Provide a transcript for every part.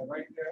Right there.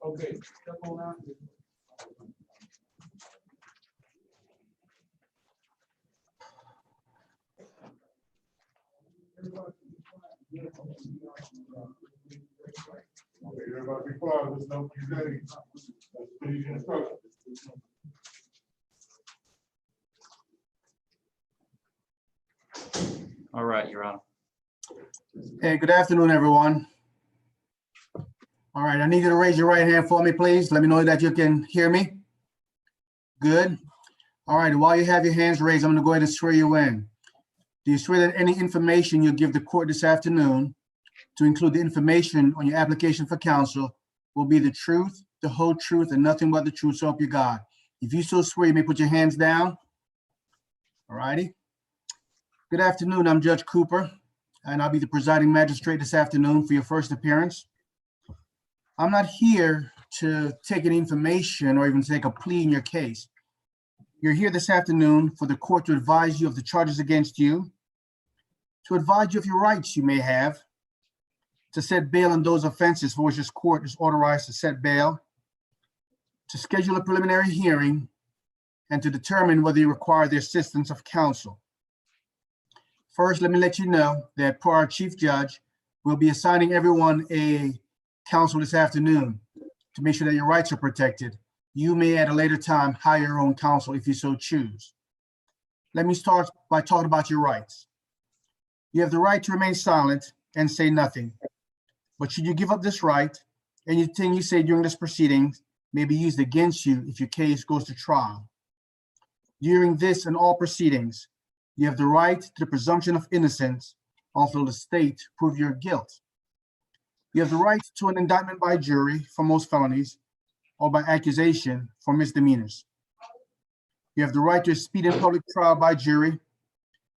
Okay, step on out. Everybody be quiet. Let's know when you're ready. Please instruct. All right, Your Honor. Hey, good afternoon, everyone. All right, I need you to raise your right hand for me, please. Let me know that you can hear me. Good. All right, while you have your hands raised, I'm going to go ahead and swear you in. Do you swear that any information you give the court this afternoon, to include the information on your application for counsel, will be the truth, the whole truth, and nothing but the truth, so help you God? If you so swear, you may put your hands down. All righty. Good afternoon, I'm Judge Cooper, and I'll be the presiding magistrate this afternoon for your first appearance. I'm not here to take any information or even take a plea in your case. You're here this afternoon for the court to advise you of the charges against you, to advise you of your rights you may have, to set bail on those offenses for which this court is authorized to set bail, to schedule a preliminary hearing, and to determine whether you require the assistance of counsel. First, let me let you know that per our chief judge, we'll be assigning everyone a counsel this afternoon to make sure that your rights are protected. You may at a later time hire your own counsel if you so choose. Let me start by talking about your rights. You have the right to remain silent and say nothing. But should you give up this right, anything you say during this proceedings may be used against you if your case goes to trial. During this and all proceedings, you have the right to the presumption of innocence until the state prove your guilt. You have the right to an indictment by jury for most felonies or by accusation for misdemeanors. You have the right to a speedy and public trial by jury.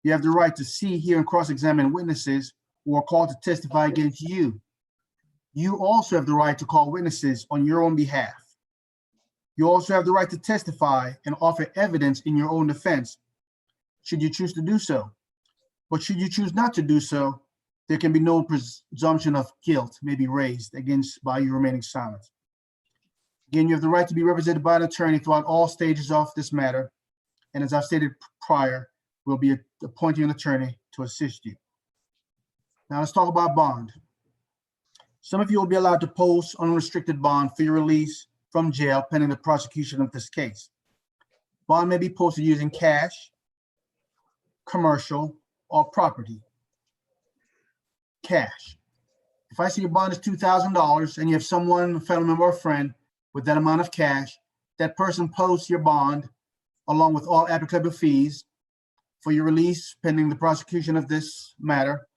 You have the right to see, hear, and cross-examine witnesses who are called to testify against you. You also have the right to call witnesses on your own behalf. You also have the right to testify and offer evidence in your own defense, should you choose to do so. But should you choose not to do so, there can be no presumption of guilt may be raised against by you remaining silent. Again, you have the right to be represented by an attorney throughout all stages of this matter. And as I've stated prior, we'll be appointing an attorney to assist you. Now let's talk about bond. Some of you will be allowed to post unrestricted bond for your release from jail pending the prosecution of this case. Bond may be posted using cash, commercial, or property. Cash. If I see your bond is $2,000 and you have someone, a family member or friend with that amount of cash, that person posts your bond along with all applicable fees for your release pending the prosecution of this matter.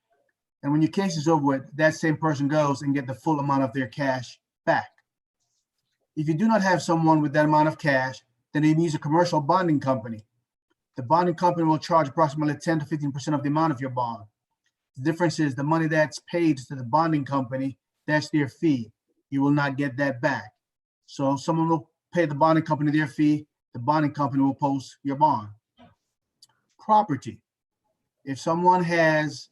And when your case is over with, that same person goes and get the full amount of their cash back. If you do not have someone with that amount of cash, then you use a commercial bonding company. The bonding company will charge approximately 10 to 15% of the amount of your bond. The difference is the money that's paid to the bonding company, that's their fee. You will not get that back. So someone will pay the bonding company their fee, the bonding company will post your bond. Property. If someone has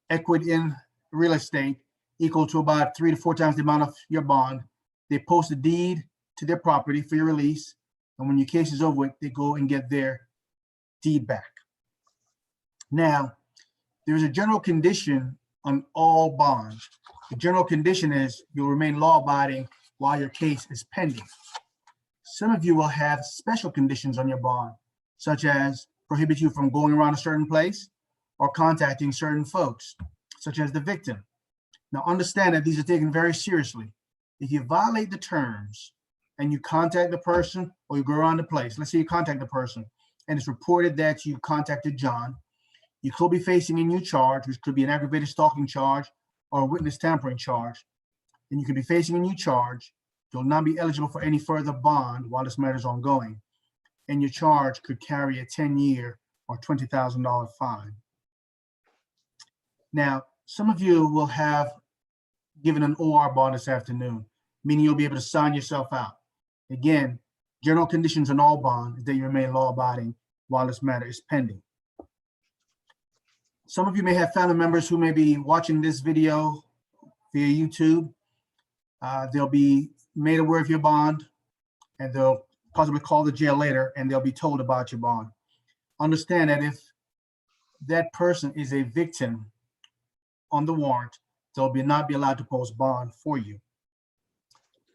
equity in real estate equal to about 3 to 4 times the amount of your bond, they post a deed to their property for your release. And when your case is over with, they go and get their deed back. Now, there's a general condition on all bonds. The general condition is you'll remain law-abiding while your case is pending. Some of you will have special conditions on your bond, such as prohibit you from going around a certain place or contacting certain folks, such as the victim. Now, understand that these are taken very seriously. If you violate the terms and you contact the person or you go around the place, let's say you contact the person and it's reported that you contacted John, you could be facing a new charge, which could be an aggravated stalking charge or a witness tampering charge. And you could be facing a new charge. You'll not be eligible for any further bond while this matter is ongoing. And your charge could carry a 10-year or $20,000 fine. Now, some of you will have given an OR bond this afternoon, meaning you'll be able to sign yourself out. Again, general conditions on all bonds is that you remain law-abiding while this matter is pending. Some of you may have family members who may be watching this video via YouTube. They'll be made aware of your bond and they'll possibly call the jail later and they'll be told about your bond. Understand that if that person is a victim on the warrant, they'll not be allowed to post bond for you.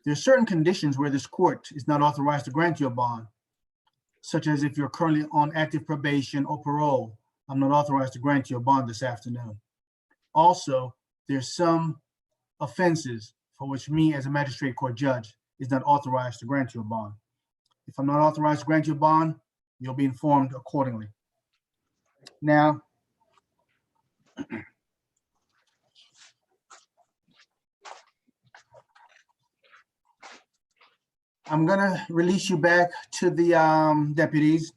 There are certain conditions where this court is not authorized to grant you a bond, such as if you're currently on active probation or parole. I'm not authorized to grant you a bond this afternoon. Also, there's some offenses for which me as a magistrate court judge is not authorized to grant you a bond. If I'm not authorized to grant you a bond, you'll be informed accordingly. Now, I'm gonna release you back to the deputies.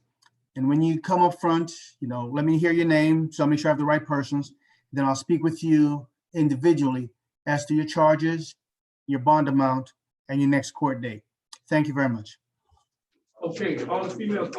And when you come up front, let me hear your name, so I'll make sure I have the right persons. Then I'll speak with you individually as to your charges, your bond amount, and your next court date. Thank you very much. Okay, all the females.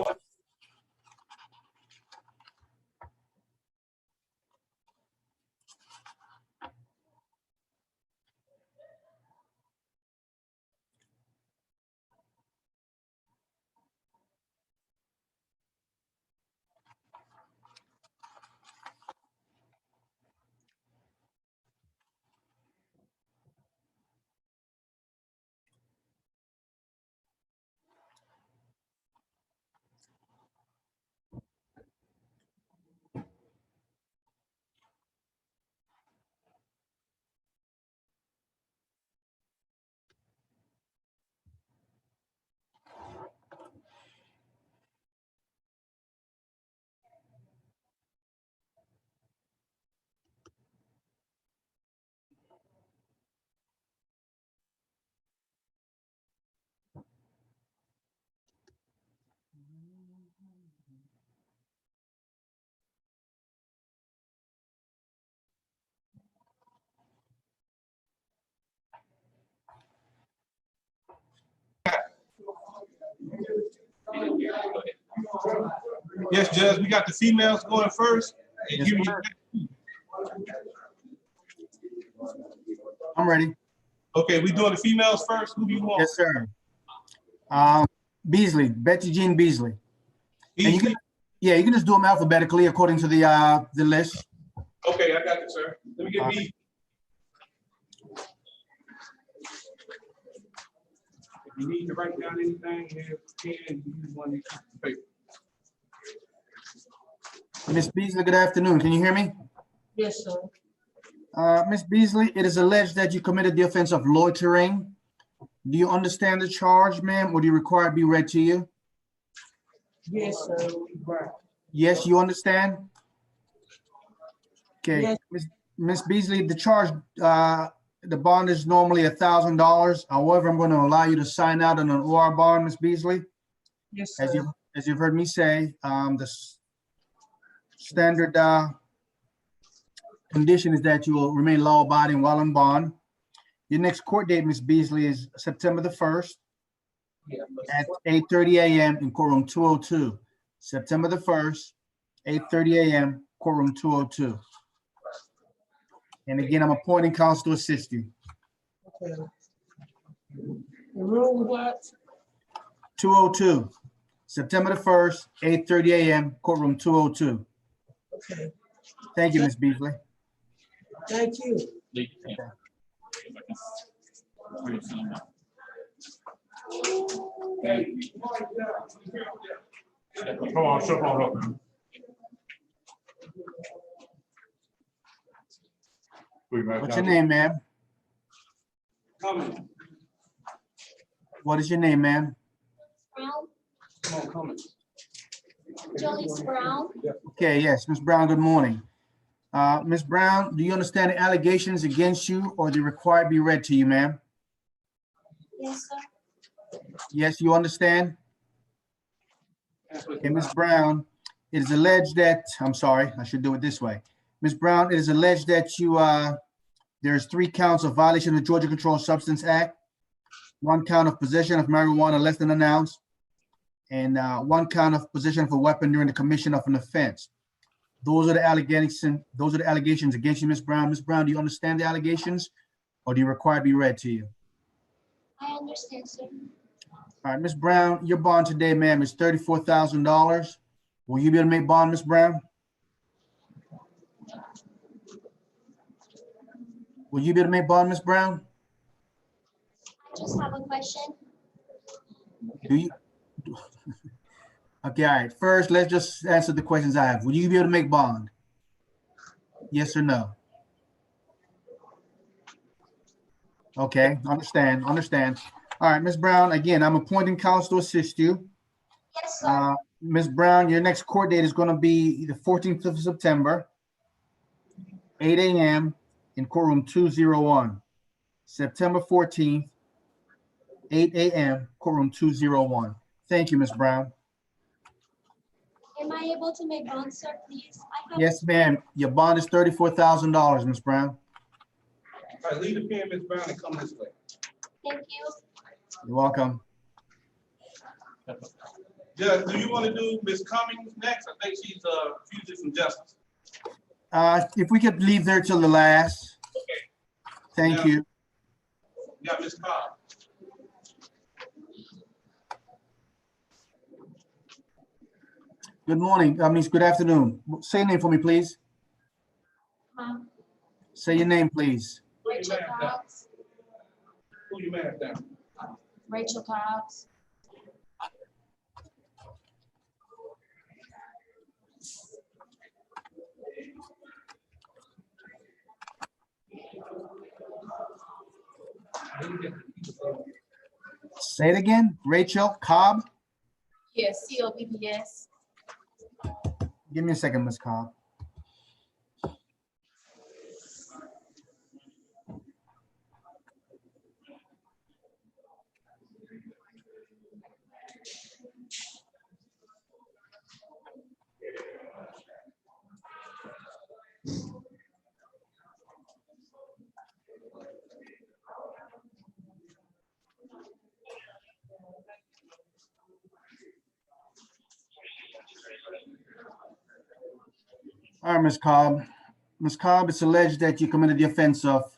Yes, Judge, we got the females going first. Yes, I'm ready. Okay, we doing the females first. Who do you want? Yes, sir. Beasley, Betty Jean Beasley. And you can, you can just do them alphabetically according to the list. Okay, I got you, sir. Let me get Beasley. If you need to write down anything, you can use one of these papers. Ms. Beasley, good afternoon. Can you hear me? Yes, sir. Ms. Beasley, it is alleged that you committed the offense of loitering. Do you understand the charge, ma'am, or do you require it be read to you? Yes, sir. Right. Yes, you understand? Okay, Yes. Ms. Beasley, the charge, the bond is normally $1,000. However, I'm going to allow you to sign out on an OR bond, Ms. Beasley. Yes, sir. As you've heard me say, the standard condition is that you will remain law-abiding while on bond. Your next court date, Ms. Beasley, is September the 1st at 8:30 a.m. in courtroom 202. September the 1st, 8:30 a.m., courtroom 202. And again, I'm appointing counsel to assist you. Okay. The room what? 202, September the 1st, 8:30 a.m., courtroom 202. Okay, Thank you, Ms. Beasley. thank you. Come on, step on up, man. What's your name, ma'am? Comment. What is your name, ma'am? Brown, Come on, comment. Jolice Brown. Okay, yes, Ms. Brown, good morning. Ms. Brown, do you understand the allegations against you or the required be read to you, ma'am? Yes, sir. Yes, you understand? Okay, Ms. Brown, it is alleged that, I'm sorry, I should do it this way. Ms. Brown, it is alleged that you, there's 3 counts of violation of the Georgia Controlled Substance Act, 1 count of possession of marijuana less than an ounce, and 1 count of possession of a weapon during the commission of an offense. Those are the allegations against you, Ms. Brown. Ms. Brown, do you understand the allegations or do you require to be read to you? I understand, sir. All right, Ms. Brown, your bond today, ma'am, is $34,000. Will you be able to make bond, Ms. Brown? Will you be able to make bond, Ms. Brown? I just have a question. Do you? Okay, all right. First, let's just answer the questions I have. Will you be able to make bond? Yes or no? Okay, understand. All right, Ms. Brown, again, I'm appointing counsel to assist you. Yes, sir. Ms. Brown, your next court date is going to be the 14th of September, 8 a.m. in courtroom 201. September 14th, 8 a.m., courtroom 201. Thank you, Ms. Brown. Am I able to make bond, sir, please? Yes, ma'am. Your bond is $34,000, Ms. Brown. All right, leave the pen, Ms. Brown, and come this way. Thank you. You're welcome. Judge, do you want to do Ms. Cummings next? I think she's refusing some justice. If we could leave there till the last. Okay. Thank you. You got Ms. Cobb. Good morning. Good afternoon. Say your name for me, please. Say your name, please. Rachel Cobbs. Who you mad down? Rachel Cobbs. Say it again. Rachel Cobb. Yes, COBBS. Give me a second, Ms. Cobb. All right, Ms. Cobb. Ms. Cobb, it's alleged that you committed the offense of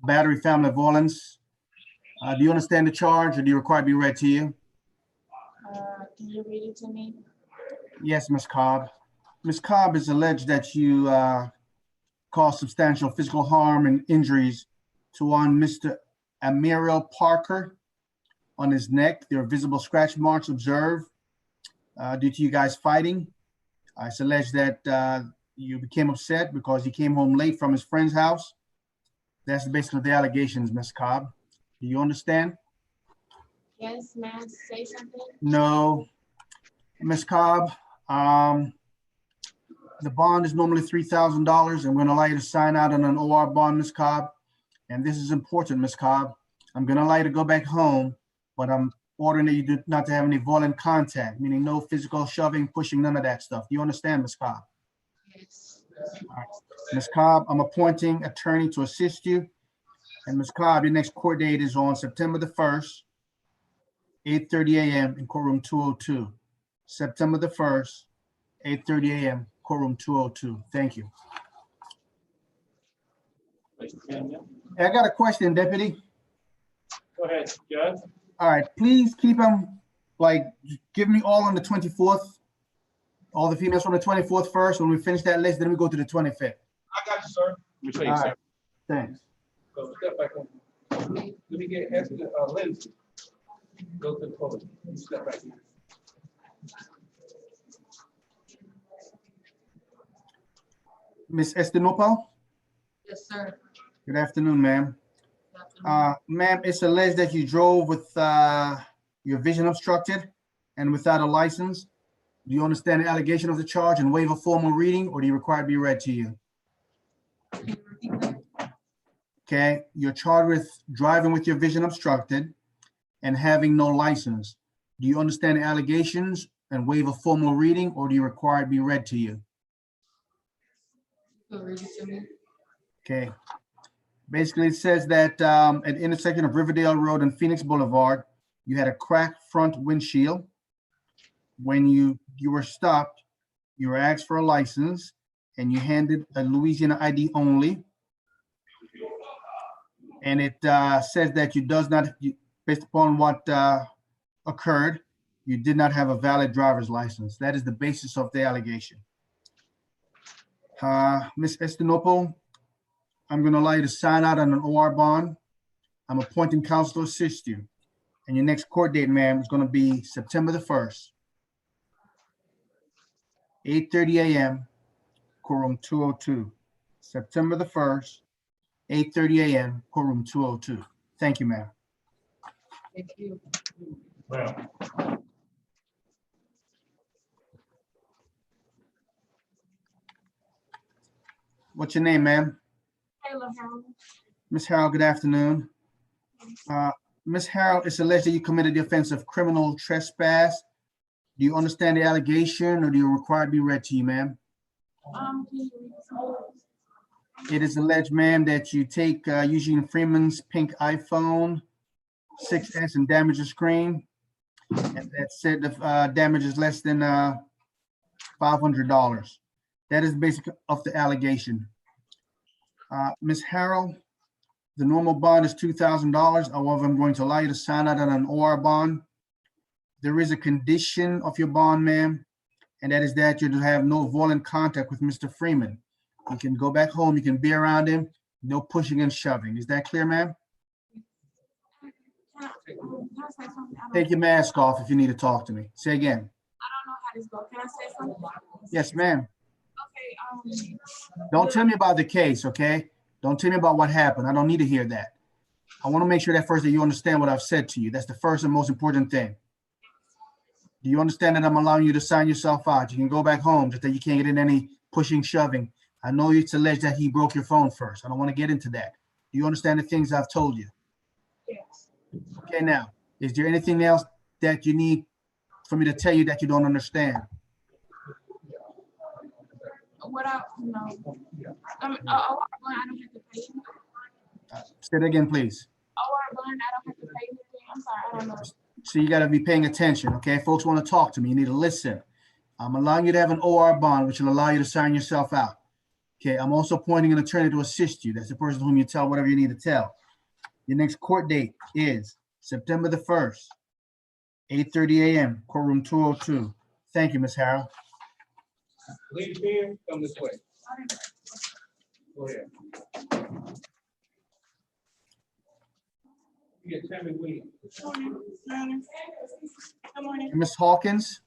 battery, family violence. Do you understand the charge or do you require to be read to you? Can you read it to me? Yes, Ms. Cobb. Ms. Cobb, it's alleged that you caused substantial physical harm and injuries to one Mr. Amiral Parker on his neck. There are visible scratch marks observed due to you guys fighting. It's alleged that you became upset because he came home late from his friend's house. That's basically the allegations, Ms. Cobb. Do you understand? Yes, may I say something? No. Ms. Cobb, the bond is normally $3,000 and we're gonna allow you to sign out on an OR bond, Ms. Cobb. And this is important, Ms. Cobb. I'm gonna allow you to go back home, but I'm ordering that you do not to have any violent contact, meaning no physical shoving, pushing, none of that stuff. Do you understand, Ms. Cobb? Yes. Ms. Cobb, I'm appointing attorney to assist you. And Ms. Cobb, your next court date is on September the 1st, 8:30 a.m. in courtroom 202. September the 1st, 8:30 a.m., courtroom 202. Thank you. Hey, I got a question, Deputy. Go ahead, Judge. All right, please keep them, like, give me all on the 24th. All the females from the 24th first. When we finish that list, then we go to the 25th. I got you, sir. Let me show you, All sir. right. Thanks. Go step back on. Let me get Esther, Lindsay. Go to the podium. You step back. Ms. Estenopo? Yes, sir. Good afternoon, ma'am. Ma'am, it's alleged that you drove with your vision obstructed and without a license. Do you understand the allegation of the charge and waive a formal reading, or do you require it to be read to you? Can you repeat that? Okay, you're charged with driving with your vision obstructed and having no license. Do you understand the allegations and waive a formal reading, or do you require it to be read to you? Can you read it to me? Okay. Basically, it says that at the intersection of Riverdale Road and Phoenix Boulevard, you had a cracked front windshield. When you were stopped, you were asked for a license and you handed a Louisiana ID only. And it says that based upon what occurred, you did not have a valid driver's license. That is the basis of the allegation. Ms. Estenopo, I'm going to allow you to sign out on an OR bond. I'm appointing counsel to assist you. And your next court date, ma'am, is going to be September the 1st, 8:30 a.m., courtroom 202. September the 1st, 8:30 a.m., courtroom 202. Thank you, ma'am. Thank you. Well, What's your name, ma'am? Taylor Harold. Ms. Harrell, good afternoon. Ms. Harrell, it's alleged that you committed the offense of criminal trespass. Do you understand the allegation, or do you require it to be read to you, ma'am? Can you read some? It is alleged, ma'am, that you take Eugene Freeman's pink iPhone 6S and damage the screen. And that said the damage is less than $500. That is the basic of the allegation. Ms. Harrell, the normal bond is $2,000. However, I'm going to allow you to sign out on an OR bond. There is a condition of your bond, ma'am, and that is that you have no violent contact with Mr. Freeman. You can go back home, you can be around him, no pushing and shoving. Is that clear, ma'am? Can I say something? Take your mask off if you need to talk to me. Say again. I don't know how this goes. Can I say something? Yes, ma'am. Okay, Don't tell me about the case, okay? Don't tell me about what happened. I don't need to hear that. I want to make sure that first that you understand what I've said to you. That's the first and most important thing. Do you understand that I'm allowing you to sign yourself out? You can go back home, just that you can't get in any pushing, shoving. I know it's alleged that he broke your phone first. I don't want to get into that. Do you understand the things I've told you? yes. Okay, now, is there anything else that you need for me to tell you that you don't understand? Without, no. I don't have to pay. Say that again, please. OR bond, I don't have to pay anything. I'm sorry, I don't know. So you got to be paying attention, okay? Folks want to talk to me. You need to listen. I'm allowing you to have an OR bond, which will allow you to sign yourself out. Okay, I'm also appointing an attorney to assist you. That's the person whom you tell whatever you need to tell. Your next court date is September the 1st, 8:30 a.m., courtroom 202. Thank you, Ms. Harrell. Lead here, come this way. Go ahead. You get Tammy Williams. Good morning. Ms. Hawkins?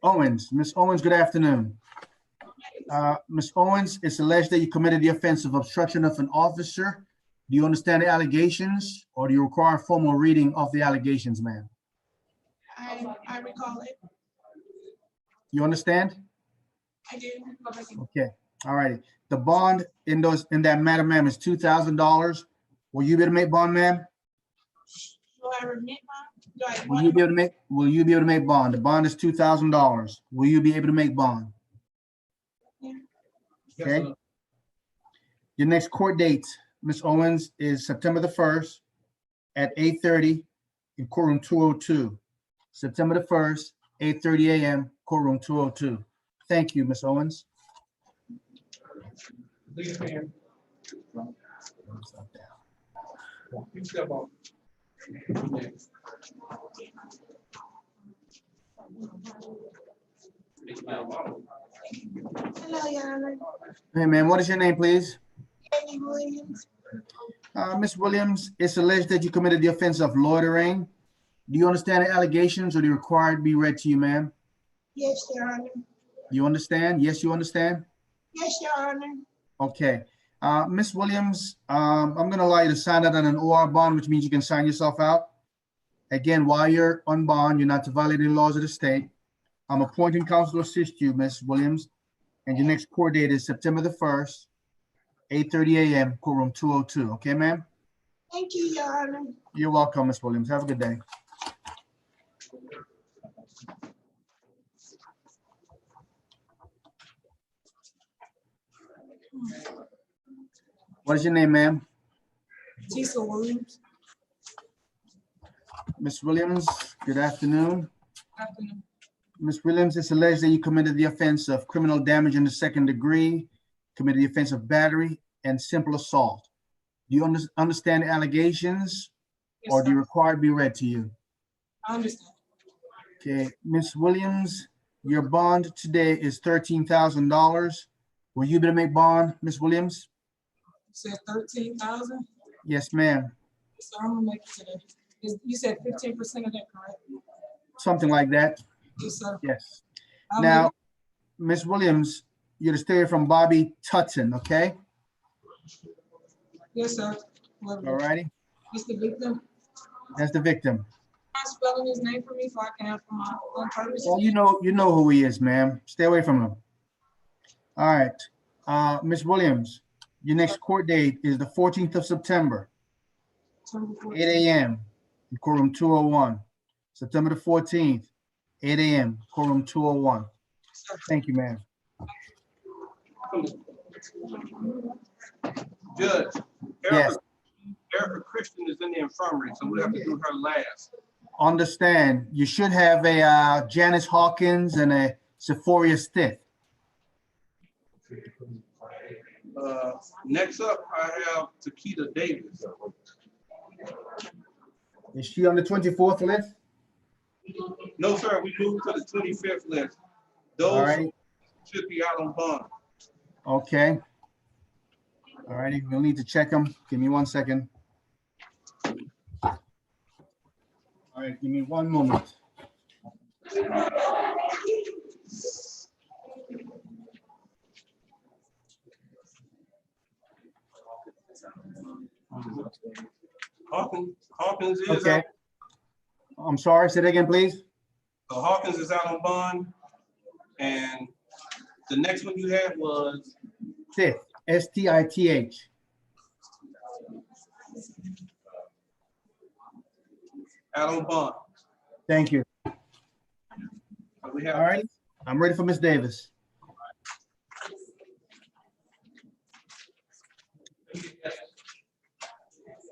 Owens. Ms. Owens, good afternoon. Ms. Owens, it's alleged that you committed the offense of obstruction of an officer. Do you understand the allegations, or do you require a formal reading of the allegations, ma'am? I recall it. You understand? I do. Okay, all righty. The bond in that matter, ma'am, is $2,000. Will you be able to make bond, ma'am? Do I remit mine? Will you be able to make bond? The bond is $2,000. Will you be able to make bond? Yes, Okay. sir. Your next court date, Ms. Owens, is September the 1st at 8:30 in courtroom 202. September the 1st, 8:30 a.m., courtroom 202. Thank you, Ms. Owens. Leave your hand. You step off. Next. Hello, Your Honor. Hey, ma'am, what is your name, please? Annie Williams. Ms. Williams, it's alleged that you committed the offense of loitering. Do you understand the allegations or do you require it to be read to you, ma'am? Yes, Your Honor. You understand? Yes, you understand? Yes, Your Honor. Okay. Ms. Williams, I'm going to allow you to sign out on an OR bond, which means you can sign yourself out. Again, while you're on bond, you're not to violate the laws of the state. I'm appointing counsel to assist you, Ms. Williams, and your next court date is September the 1st, 8:30 a.m., courtroom 202. Okay, ma'am? Thank you, Your Honor. You're welcome, Ms. Williams. Have a good day. What is your name, ma'am? Tisa Williams. Ms. Williams, good afternoon. Afternoon. Ms. Williams, it's alleged that you committed the offense of criminal damage in the second degree, committed the offense of battery and simple assault. Do you understand the allegations Yes, or do you sir. require it to be read to you? I understand. Okay, Ms. Williams, your bond today is $13,000. Will you be able to make bond, Ms. Williams? You said 13,000? Yes, ma'am. So I'm gonna make it today. You said 15% of that, correct? Something like that. Yes, sir. Yes. I'll Now, make Ms. Williams, you're to stay from Bobby Tutson, okay? it- Yes, sir. All righty. Is the victim? That's the victim. Mind spelling his name for me so I can have for my own purpose? Well, you know who he is, ma'am. Stay away from him. All right. Ms. Williams, your next court date is the 14th of September, 8 a.m. in courtroom 201. September the 14th, 8 a.m., courtroom 201. Thank you, ma'am. Judge, Yes. Erica Christian is in the infirmary, so we'll have to do her last. Understand, you should have a Janice Hawkins and a Sephoria Stith. Next up, I have Takita Davis. Is she on the 24th list? No, sir, we moved to the 25th list. All Those right. should be out on bond. Okay. All righty, we'll need to check them. Give me 1 second. All right, give me 1 moment. Hawkins is Okay. out. I'm sorry, say that again, please. So Hawkins is out on bond. And the next one you had was, Stith, S-T-I-T-H. out on bond. Thank you. We All have, right, I'm ready for Ms. Davis.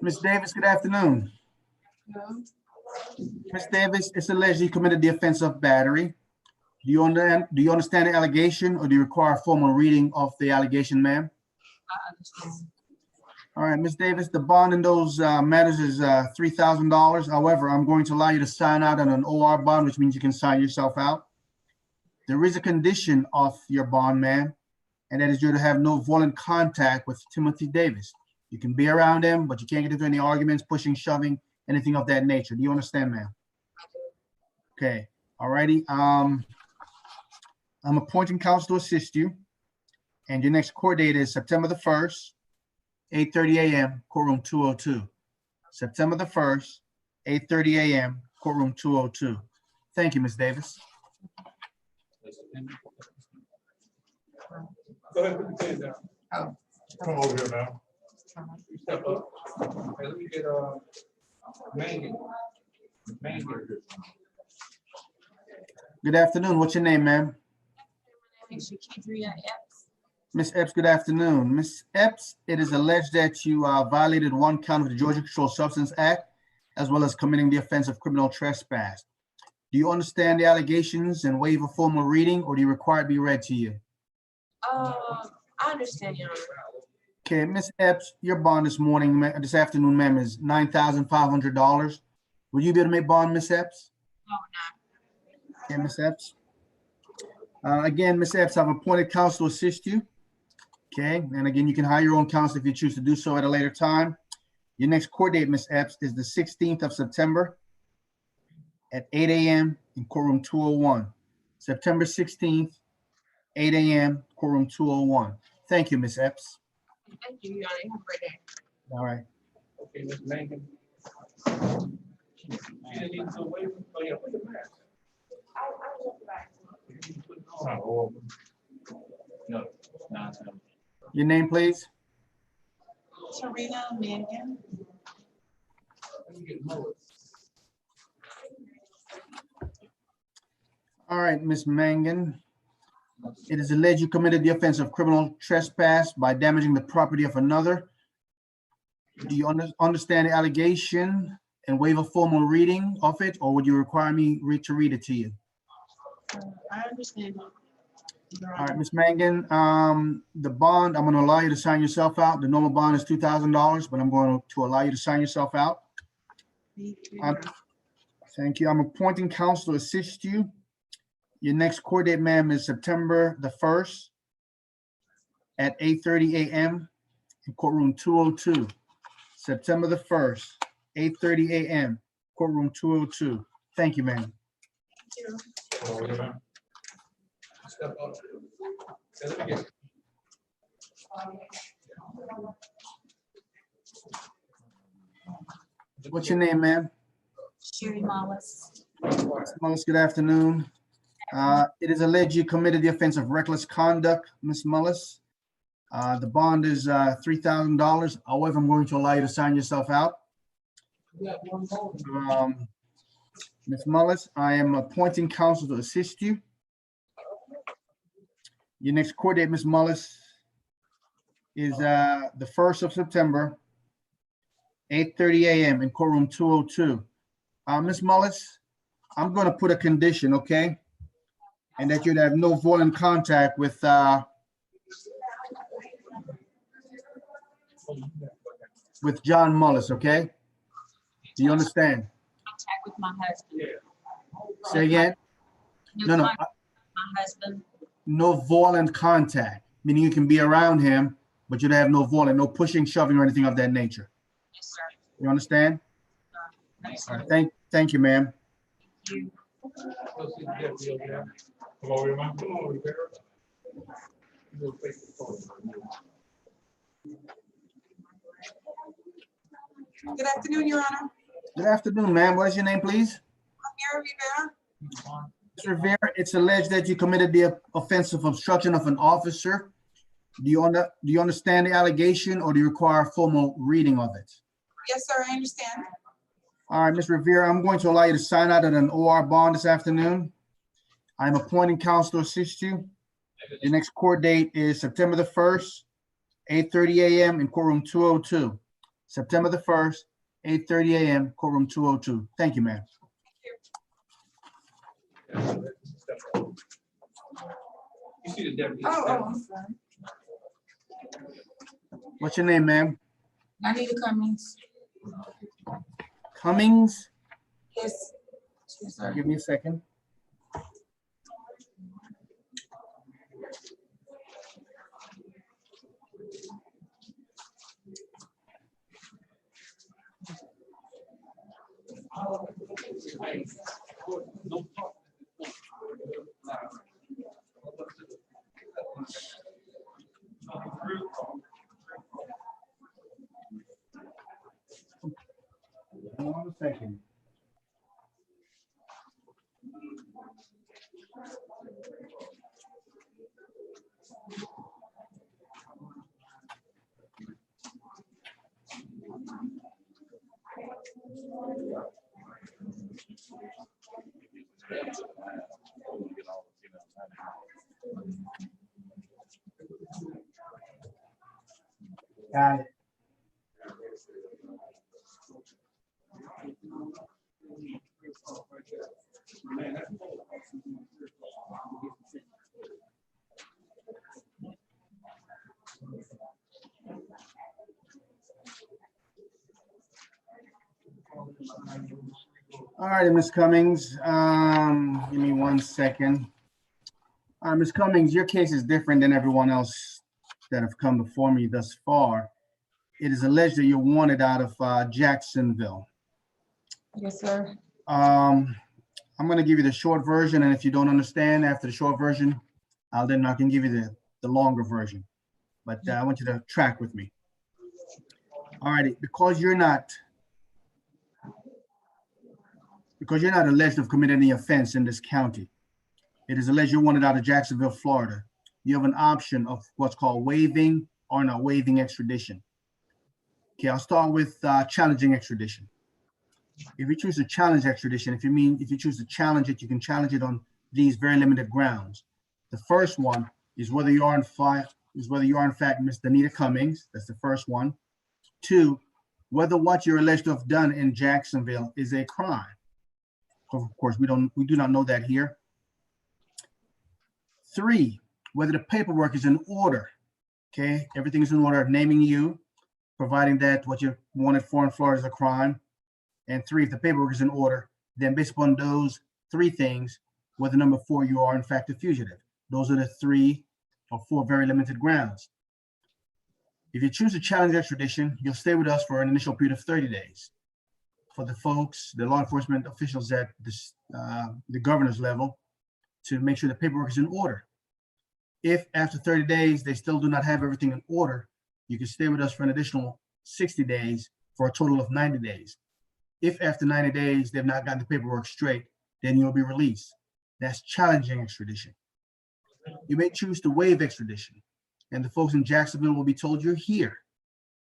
Ms. Davis, good afternoon. No. Ms. Davis, it's alleged you committed the offense of battery. Do you understand the allegation or do you require a formal reading of the allegation, ma'am? I understand. All right, Ms. Davis, the bond in those matters is $3,000. However, I'm going to allow you to sign out on an OR bond, which means you can sign yourself out. There is a condition of your bond, ma'am, and that is you're to have no violent contact with Timothy Davis. You can be around him, but you can't get into any arguments, pushing, shoving, anything of that nature. Do you understand, ma'am? Okay, all righty. I'm appointing counsel to assist you, and your next court date is September the 1st, 8:30 a.m., courtroom 202. September the 1st, 8:30 a.m., courtroom 202. Thank you, Ms. Davis. go ahead, put the pen down. Come over here now. You step up. Okay, let me get, Mangan. Good afternoon. What's your name, ma'am? Shakidria X. Ms. Epps, good afternoon. Ms. Epps, it is alleged that you violated one count of the Georgia Controlled Substance Act, as well as committing the offense of criminal trespass. Do you understand the allegations and waive a formal reading, or do you require it to be read to you? I understand, Your Honor. Okay, Ms. Epps, your bond this afternoon, ma'am, is $9,500. Will you be able to make bond, Ms. Epps? No, Okay, Ms. Epps. Again, Ms. Epps, I've appointed counsel to assist you. Okay, and again, you can hire your own counsel if you choose to do so at a later time. Your next court date, Ms. Epps, is the 16th of September at 8 a.m. in courtroom 201. September 16th, 8 a.m., courtroom 201. Thank you, Ms. Epps. Thank you, Your Honor. Have a great day. All right. Okay, Ms. Mangan. She didn't need to wait. Oh, yeah, put the mask. I look back. You need to put it on. No, no. Your name, please. Serena Mangan. Let me get Mullis. All right, Ms. Mangan. It is alleged you committed the offense of criminal trespass by damaging the property of another. Do you understand the allegation and waive a formal reading of it, or would you require me to read it to you? I understand. Your All right, Honor. Ms. Mangan, the bond, I'm going to allow you to sign yourself out. The normal bond is $2,000, but I'm going to allow you to sign yourself out. Thank you, Your Honor. Thank you. I'm appointing counsel to assist you. Your next court date, ma'am, is September the 1st at 8:30 a.m. in courtroom 202. September the 1st, 8:30 a.m., courtroom 202. Thank you, ma'am. Step up. Okay, let me get. What's your name, ma'am? Sherry Mollis. Mullis, good afternoon. It is alleged you committed the offense of reckless conduct, Ms. Mullis. The bond is $3,000. However, I'm going to allow you to sign yourself out. Ms. Mullis, I am appointing counsel to assist you. Your next court date, Ms. Mullis, is the 1st of September, 8:30 a.m. in courtroom 202. Ms. Mullis, I'm going to put a condition, okay? And that you'd have no violent contact with John Mullis, okay? Do you understand? Contact with my husband. Say again? No. My husband. No violent contact, meaning you can be around him, but you'd have no violent, no pushing, shoving, or anything of that nature. Yes, sir. You understand? Yes, All sir. right, thank you, ma'am. Thank you. Go see the deputy over there. Come over here, man. Come on, Rivera. You'll face the phone. Good afternoon, Your Honor. Good afternoon, ma'am. What is your name, please? Mary Rivera. Ms. Rivera, it's alleged that you committed the offense of obstruction of an officer. Do you understand the allegation, or do you require a formal reading of it? Yes, sir, I understand. All right, Ms. Rivera, I'm going to allow you to sign out an OR bond this afternoon. I'm appointing counsel to assist you. Your next court date is September the 1st, 8:30 a.m. in courtroom 202. September the 1st, 8:30 a.m., courtroom 202. Thank you, ma'am. You see the deputy. I'm sorry. What's your name, ma'am? Anita Cummings. Cummings? Yes. Yes, sir. Give me a second. Hold on a second. Got it. All right, Ms. Cummings, give me 1 second. Ms. Cummings, your case is different than everyone else that have come before me thus far. It is alleged that you're wanted out of Jacksonville. Yes, sir. I'm gonna give you the short version, and if you don't understand after the short version, I can give you the longer version. But I want you to track with me. All righty, because you're not alleged to have committed any offense in this county. It is alleged you're wanted out of Jacksonville, Florida. You have an option of what's called waiving or not waiving extradition. Okay, I'll start with challenging extradition. If you choose to challenge extradition, if you choose to challenge it, you can challenge it on these very limited grounds. The first one is whether you are in fact Ms. Danita Cummings. That's the first one. 2, whether what you're alleged to have done in Jacksonville is a crime. Of course, we do not know that here. 3, whether the paperwork is in order. Okay, everything is in order, naming you, providing that what you wanted for in Florida is a crime. And 3, if the paperwork is in order, then based upon those 3 things, whether number 4, you are in fact a fugitive. Those are the 3 or 4 very limited grounds. If you choose to challenge extradition, you'll stay with us for an initial period of 30 days. For the folks, the law enforcement officials at this, the governor's level, to make sure the paperwork is in order. If after 30 days, they still do not have everything in order, you can stay with us for an additional 60 days for a total of 90 days. If after 90 days, they've not gotten the paperwork straight, then you'll be released. That's challenging extradition. You may choose to waive extradition, and the folks in Jacksonville will be told you're here.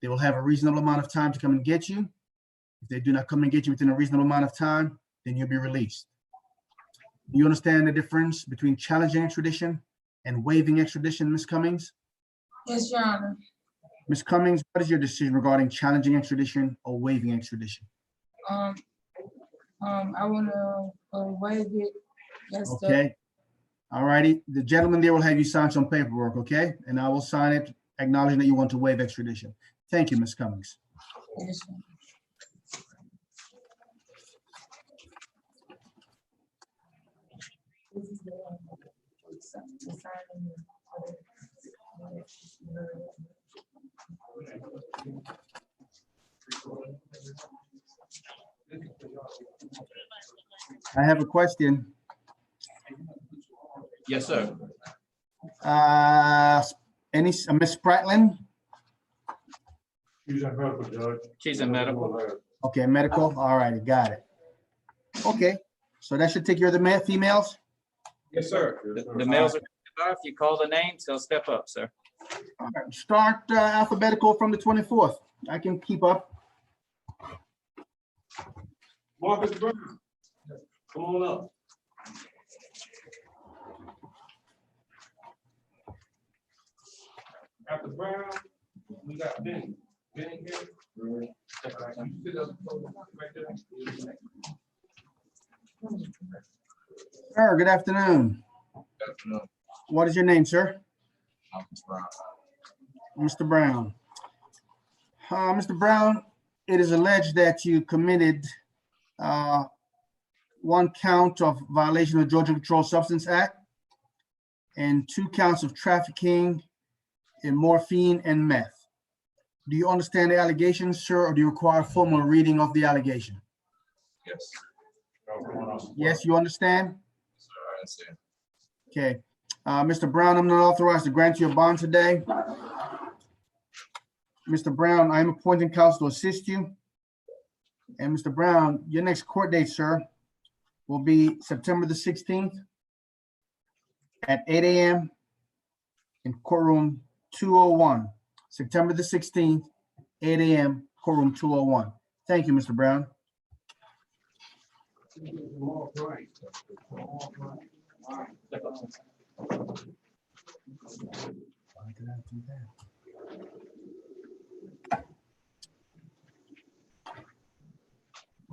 They will have a reasonable amount of time to come and get you. If they do not come and get you within a reasonable amount of time, then you'll be released. Do you understand the difference between challenging extradition and waiving extradition, Ms. Cummings? Yes, Your Honor. Ms. Cummings, what is your decision regarding challenging extradition or waiving extradition? I want to waive it. Yes, sir. Okay. All righty. The gentleman there will have you sign some paperwork, okay? And I will sign it acknowledging that you want to waive extradition. Thank you, Ms. Cummings. Yes, Your Honor. This is the I have a question. Yes, sir. Ms. Spratlin? She's in medical, Judge. She's in medical. Okay, medical. All righty, got it. Okay, so that should take care of the females? Yes, sir. The males are, if you call the names, they'll step up, sir. All right, start alphabetical from the 24th. I can keep up. Marcus Brown, come on up. After Brown, we got Benny. Benny here. You sit up right there. Sir, good afternoon. What is your name, sir? Mr. Brown. Mr. Brown, it is alleged that you committed 1 count of violation of the Georgia Controlled Substance Act and 2 counts of trafficking in morphine and meth. Do you understand the allegations, sir, or do you require a formal reading of the allegation? Yes. Yes, you understand? Sir, I understand. Okay. Mr. Brown, I'm not authorized to grant you a bond today. Mr. Brown, I am appointing counsel to assist you. And Mr. Brown, your next court date, sir, will be September the 16th at 8 a.m. in courtroom 201. September the 16th, 8 a.m., courtroom 201. Thank you, Mr. Brown.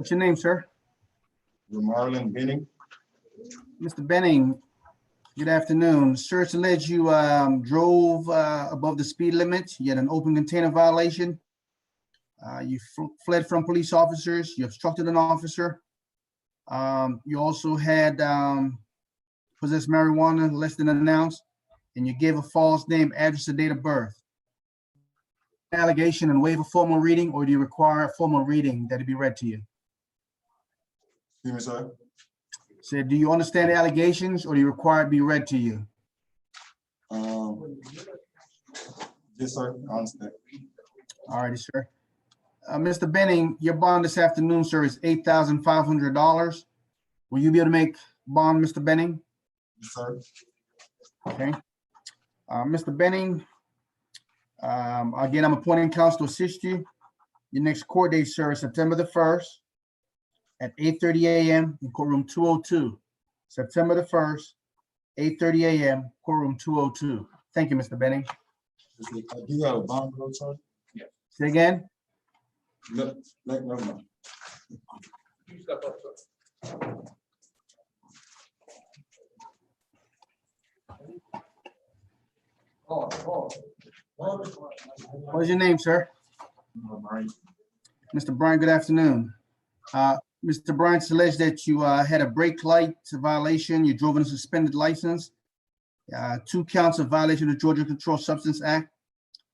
What's your name, sir? Marlon Benning. Mr. Benning, good afternoon. Sir, it's alleged you drove above the speed limit. You had an open container violation. You fled from police officers. You obstructed an officer. You also had possessed marijuana less than announced, and you gave a false name, address, and date of birth. Allegation and waive a formal reading, or do you require a formal reading that it be read to you? Excuse me, sir. Said, do you understand the allegations, or do you require it be read to you? Yes, sir. I understand. All righty, sir. Mr. Benning, your bond this afternoon, sir, is $8,500. Will you be able to make bond, Mr. Benning? Yes, sir. Okay. Mr. Benning, again, I'm appointing counsel to assist you. Your next court date, sir, is September the 1st at 8:30 a.m. in courtroom 202. September the 1st, 8:30 a.m., courtroom 202. Thank you, Mr. Benning. Do you have a bond, sir? Say again? No, no. You step up, sir. What is your name, sir? Mr. Bryant, good afternoon. Mr. Bryant, it's alleged that you had a brake light violation. You drove in a suspended license. 2 counts of violation of the Georgia Controlled Substance Act,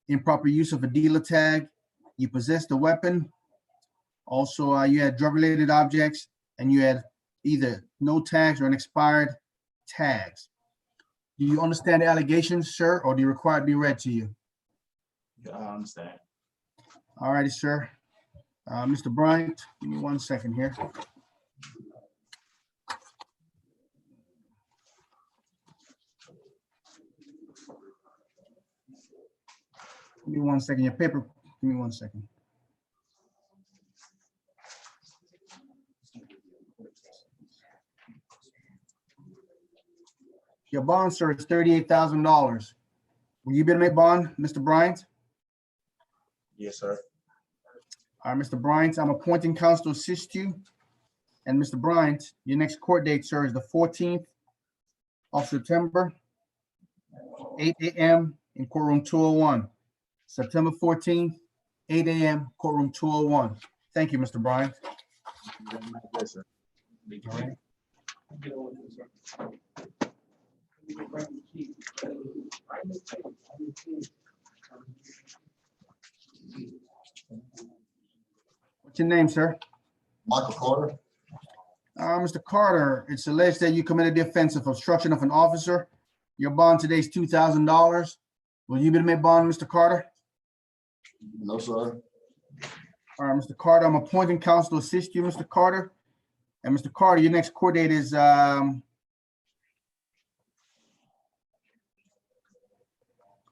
improper use of a dealer tag. You possessed a weapon. Also, you had drug-related objects, and you had either no tags or an expired tags. Do you understand the allegations, sir, or do you require it to be read to you? Yeah, I understand. All righty, sir. Mr. Bryant, give me 1 second here. Give me 1 second. Your paper, give me 1 second. Your bond, sir, is $38,000. Will you be able to make bond, Mr. Bryant? Yes, sir. All right, Mr. Bryant, I'm appointing counsel to assist you. And Mr. Bryant, your next court date, sir, is the 14th of September, 8 a.m. in courtroom 201. September 14th, 8 a.m., courtroom 201. Thank you, Mr. Bryant. Yes, sir. All right. Get over here, sir. What's your name, sir? Michael Carter. Mr. Carter, it's alleged that you committed the offense of obstruction of an officer. Your bond today is $2,000. Will you be able to make bond, Mr. Carter? No, sir. All right, Mr. Carter, I'm appointing counsel to assist you, Mr. Carter. And Mr. Carter, your next court date is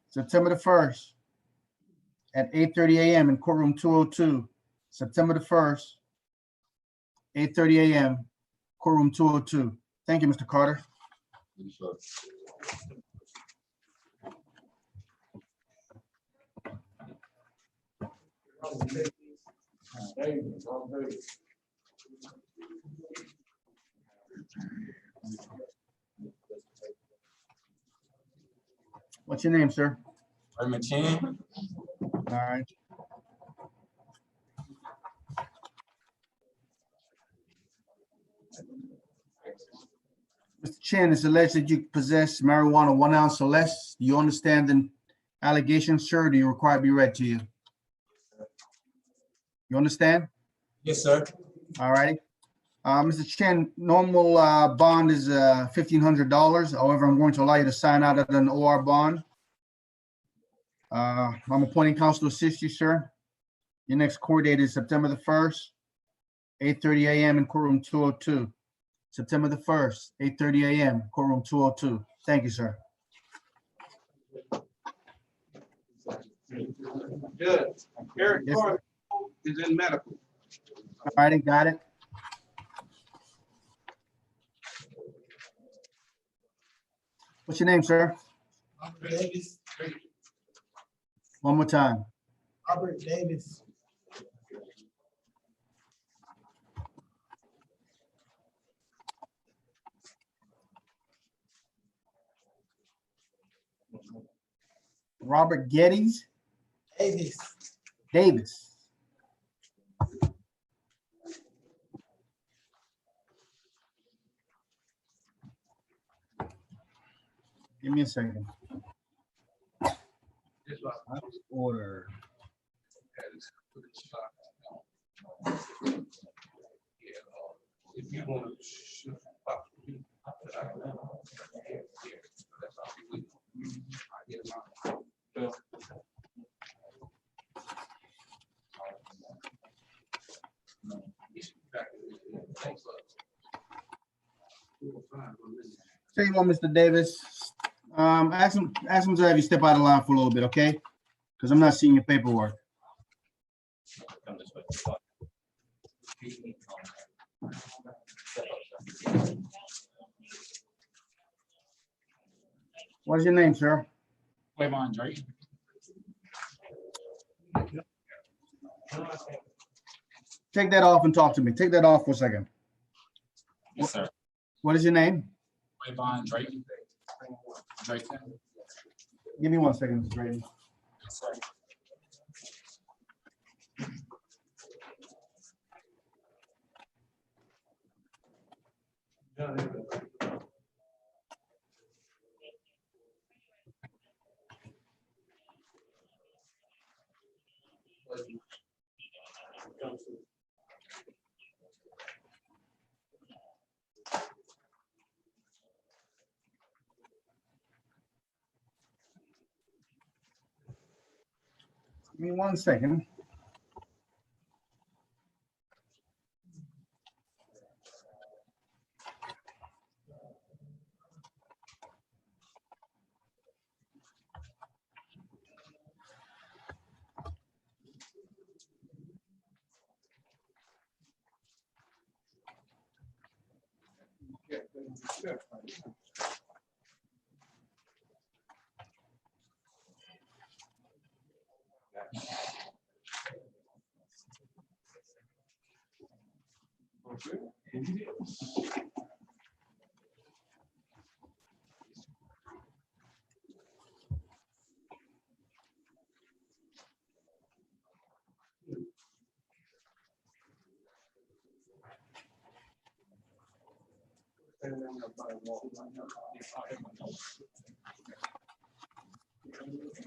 September the 1st at 8:30 a.m. in courtroom 202. September the 1st, 8:30 a.m., courtroom 202. Thank you, Mr. Carter. Yes, sir. What's your name, sir? Raymond Chin. All right. Mr. Chin, it's alleged that you possess marijuana 1 ounce or less. Do you understand the allegations, sir? Do you require it to be read to you? You understand? Yes, sir. All righty. Mr. Chen, normal bond is $1,500. However, I'm going to allow you to sign out of an OR bond. I'm appointing counsel to assist you, sir. Your next court date is September the 1st, 8:30 a.m. in courtroom 202. September the 1st, 8:30 a.m., courtroom 202. Thank you, sir. Judge, Eric Yes, Carter is in medical. All righty, got it. What's your name, sir? Robert Davis. One more time. Robert Davis. Robert Geddes Davis. Davis. Give me a second. This one. Order. If you want to shoot up, that's all we do. I get them out. Thanks, Tell you what, Mr. Davis, ask him to have you step out of line for a little bit, okay? Because I'm not seeing your paperwork. What's your name, sir? YYYYY. Take that off and talk to me. Take that off for a second. Yes, sir. What is your name? YYYYY. Drayton. Give me 1 second, Mr. Drayton. Yes, sir. Give me 1 second.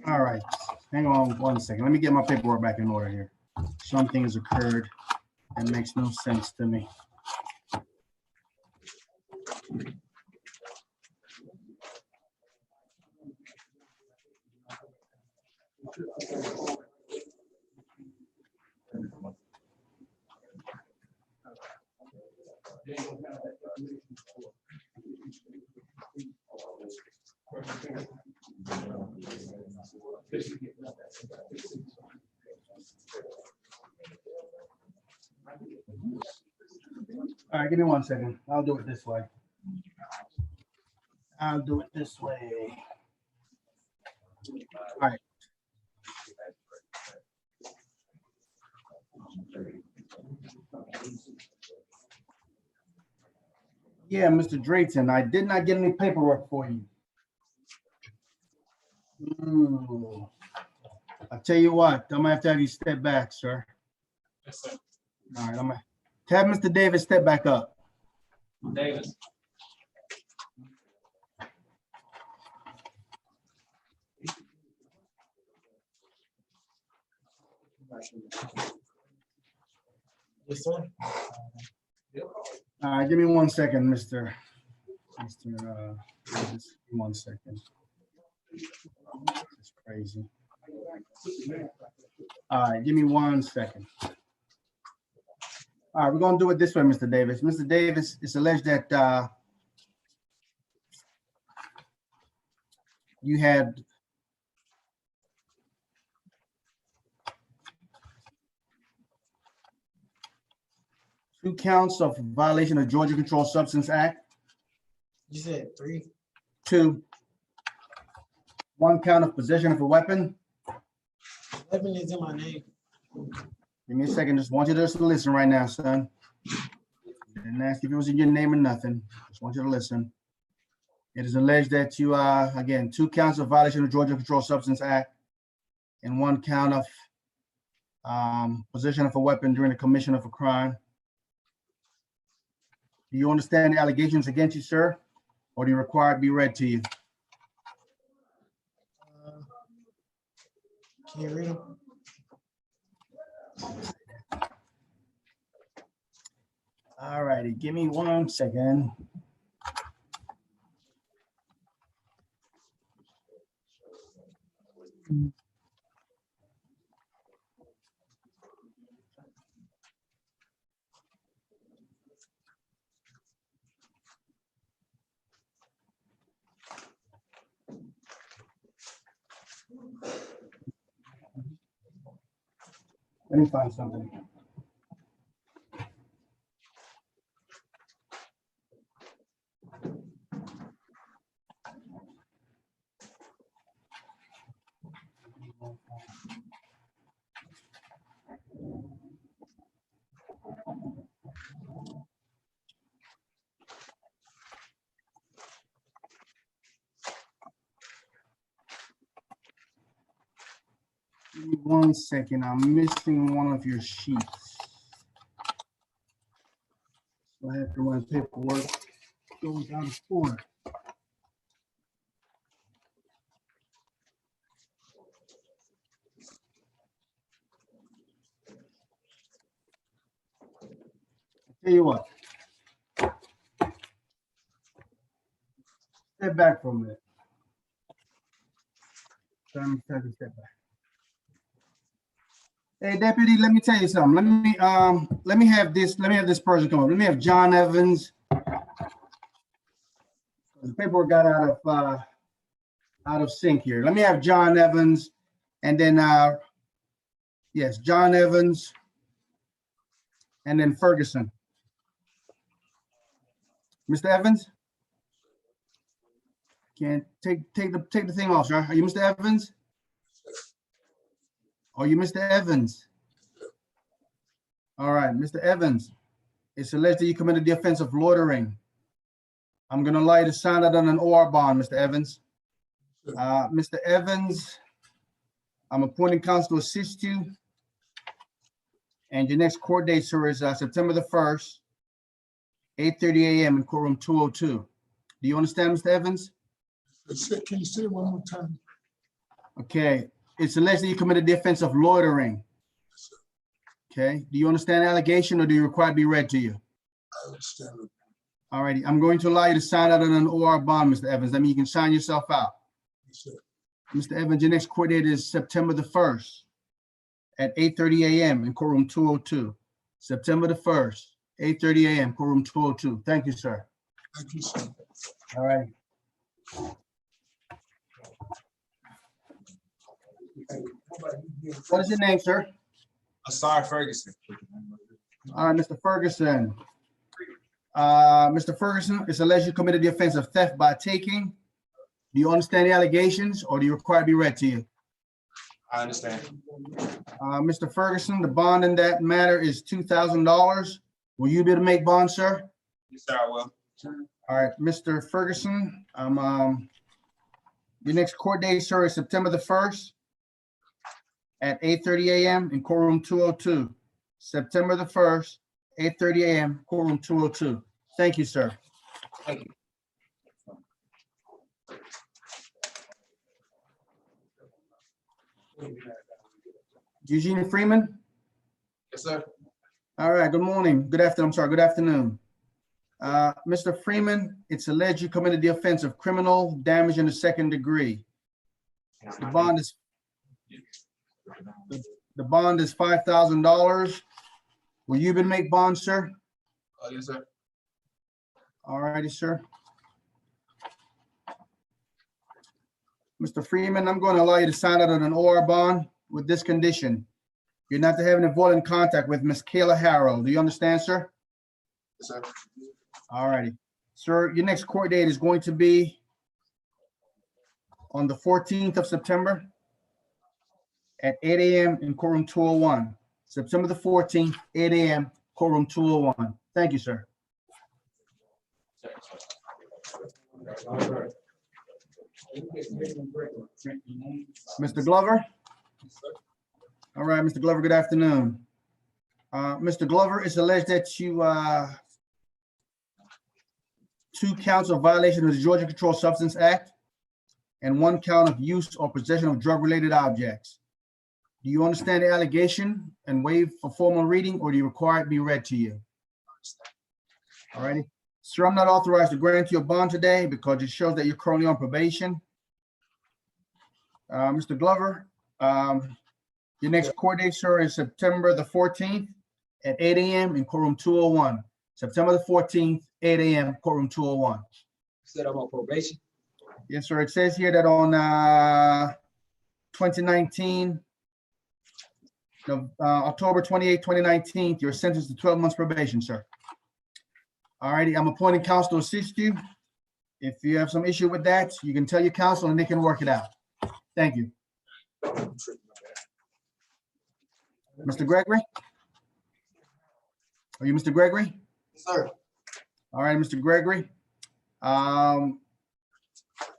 All right, hang on 1 second. Let me get my paperwork back in order here. Something has occurred that makes no sense to me. All right, give me 1 second. I'll do it this way. I'll do it this way. All right. Yeah, Mr. Drayton, I did not get any paperwork for you. Ooh. I'll tell you what, I'm gonna have to have you step back, sir. Yes, sir. All right, I'm gonna have Mr. Davis step back up. Davis. Yes, sir. All right, give me 1 second, Mr. Davis. Give me 1 second. It's crazy. All right, give me 1 second. All right, we're gonna do it this way, Mr. Davis. Mr. Davis, it's alleged that you had two counts of violation of Georgia Controlled Substance Act. You said 3. 2, 1 count of possession of a weapon. Weapon is in my name. Give me a second. Just want you to just listen right now, son. Didn't ask if it was in your name or nothing. Just want you to listen. It is alleged that you are, again, 2 counts of violation of Georgia Controlled Substance Act and 1 count of possession of a weapon during the commission of a crime. Do you understand the allegations against you, sir? Or do you require it to be read to you? Can you read them? All righty, give me 1 second. Let me find something. Give me 1 second. I'm missing one of your sheets. So I have to run paperwork. Goes out of order. Tell you what. Step back for a minute. Step back. Hey, deputy, let me tell you something. Let me have this person come up. Let me have John Evans. The paperwork got out of sync here. Let me have John Evans, and then yes, John Evans, and then Ferguson. Mr. Evans? Can't take the thing off, sir. Are you Mr. Evans? Are you Mr. Evans? All right, Mr. Evans, it's alleged that you committed the offense of loitering. I'm gonna allow you to sign that on an OR bond, Mr. Evans. Mr. Evans, I'm appointing counsel to assist you. And your next court date, sir, is September the 1st, 8:30 a.m. in courtroom 202. Do you understand, Mr. Evans? Can you say it one more time? Okay, it's alleged that you committed the offense of loitering. Okay, do you understand the allegation or do you require it to be read to you? I understand it. All righty, I'm going to allow you to sign out on an OR bond, Mr. Evans. That means you can sign yourself out. Yes, sir. Mr. Evans, your next court date is September the 1st at 8:30 a.m. in courtroom 202. September the 1st, 8:30 a.m. courtroom 202. Thank you, sir. Thank you, sir. All right. What is your name, sir? Asar Ferguson. All right, Mr. Ferguson. Mr. Ferguson, it's alleged you committed the offense of theft by taking. Do you understand the allegations or do you require it to be read to you? I understand. Mr. Ferguson, the bond in that matter is $2,000. Will you be able to make bond, sir? Yes, sir, I will. All right, Mr. Ferguson, your next court date, sir, is September the 1st at 8:30 a.m. in courtroom 202. September the 1st, 8:30 a.m. courtroom 202. Thank you, sir. Thank you. Eugene Freeman? Yes, sir. All right, good morning. Good afternoon. I'm sorry, good afternoon. Mr. Freeman, it's alleged you committed the offense of criminal damage in the 2nd degree. The bond is $5,000. Will you be able to make bond, sir? Yes, sir. All righty, sir. Mr. Freeman, I'm going to allow you to sign out on an OR bond with this condition. You're not to have any violent contact with Miss Kayla Harrell. Do you understand, sir? Yes, sir. All righty. Sir, your next court date is going to be on the 14th of September at 8 a.m. in courtroom 201. September the 14th, 8 a.m., courtroom 201. Thank you, sir. Mr. Glover? All right, Mr. Glover, good afternoon. Mr. Glover, it's alleged that you, 2 counts of violation of the Georgia Controlled Substance Act and 1 count of use or possession of drug-related objects. Do you understand the allegation and waive for formal reading, or do you require it be read to you? All righty. Sir, I'm not authorized to grant you a bond today because it shows that you're currently on probation. Mr. Glover, your next court date, sir, is September the 14th at 8 a.m. in courtroom 201. September the 14th, 8 a.m., courtroom 201. Said I'm on probation. Yes, sir. It says here that on 2019, October 28, 2019, you're sentenced to 12 months probation, sir. All righty, I'm appointing counsel to assist you. If you have some issue with that, you can tell your counsel and they can work it out. Thank you. Mr. Gregory? Are you Mr. Gregory? Sir. All right, Mr. Gregory.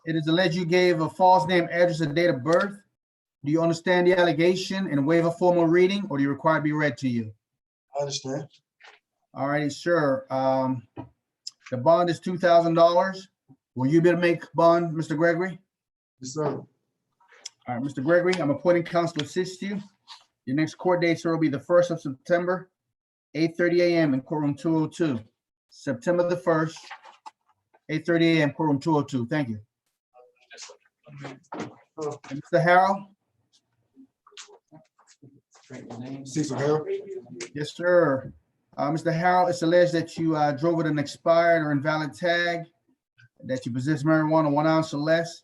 It is alleged you gave a false name, address, and date of birth. Do you understand the allegation and waive a formal reading, or do you require it be read to you? I understand. All righty, sure. The bond is $2,000. Will you be able to make bond, Mr. Gregory? Yes, sir. All right, Mr. Gregory, I'm appointing counsel to assist you. Your next court date, sir, will be the 1st of September, 8:30 a.m. in courtroom 202. September the 1st, 8:30 a.m. courtroom 202. Thank you. And Mr. Harrell? Cecil Harrell. Yes, sir. Mr. Harrell, it's alleged that you drove with an expired or invalid tag, that you possess marijuana 1 ounce or less,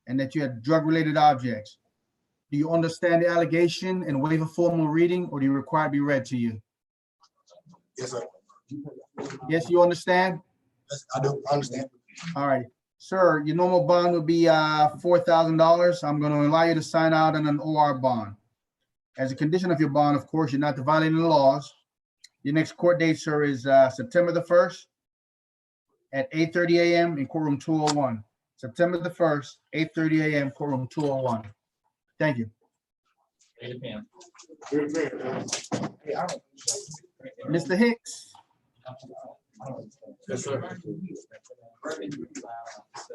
and that you had drug-related objects. Do you understand the allegation and waive a formal reading, or do you require it be read to you? Yes, sir. Yes, you understand? Yes, I do. I understand. All right. Sir, your normal bond would be $4,000. I'm going to allow you to sign out on an OR bond. As a condition of your bond, of course, you're not violating the laws. Your next court date, sir, is September the 1st at 8:30 a.m. in courtroom 201. September the 1st, 8:30 a.m. courtroom 201. Thank you. Mr. Hicks. Yes, sir.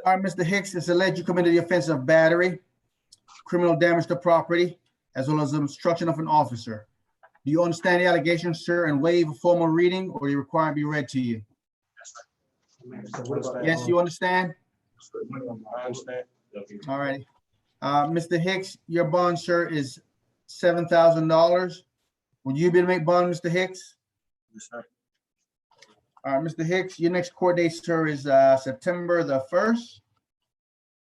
All right, Mr. Hicks, it's alleged you committed the offense of battery, criminal damage to property, as well as obstruction of an officer. Do you understand the allegation, sir, and waive a formal reading, or do you require it be read to you? Yes, you understand? I understand. All righty. Mr. Hicks, your bond, sir, is $7,000. Would you be able to make bond, Mr. Hicks? Yes, sir. All right, Mr. Hicks, your next court date, sir, is September the 1st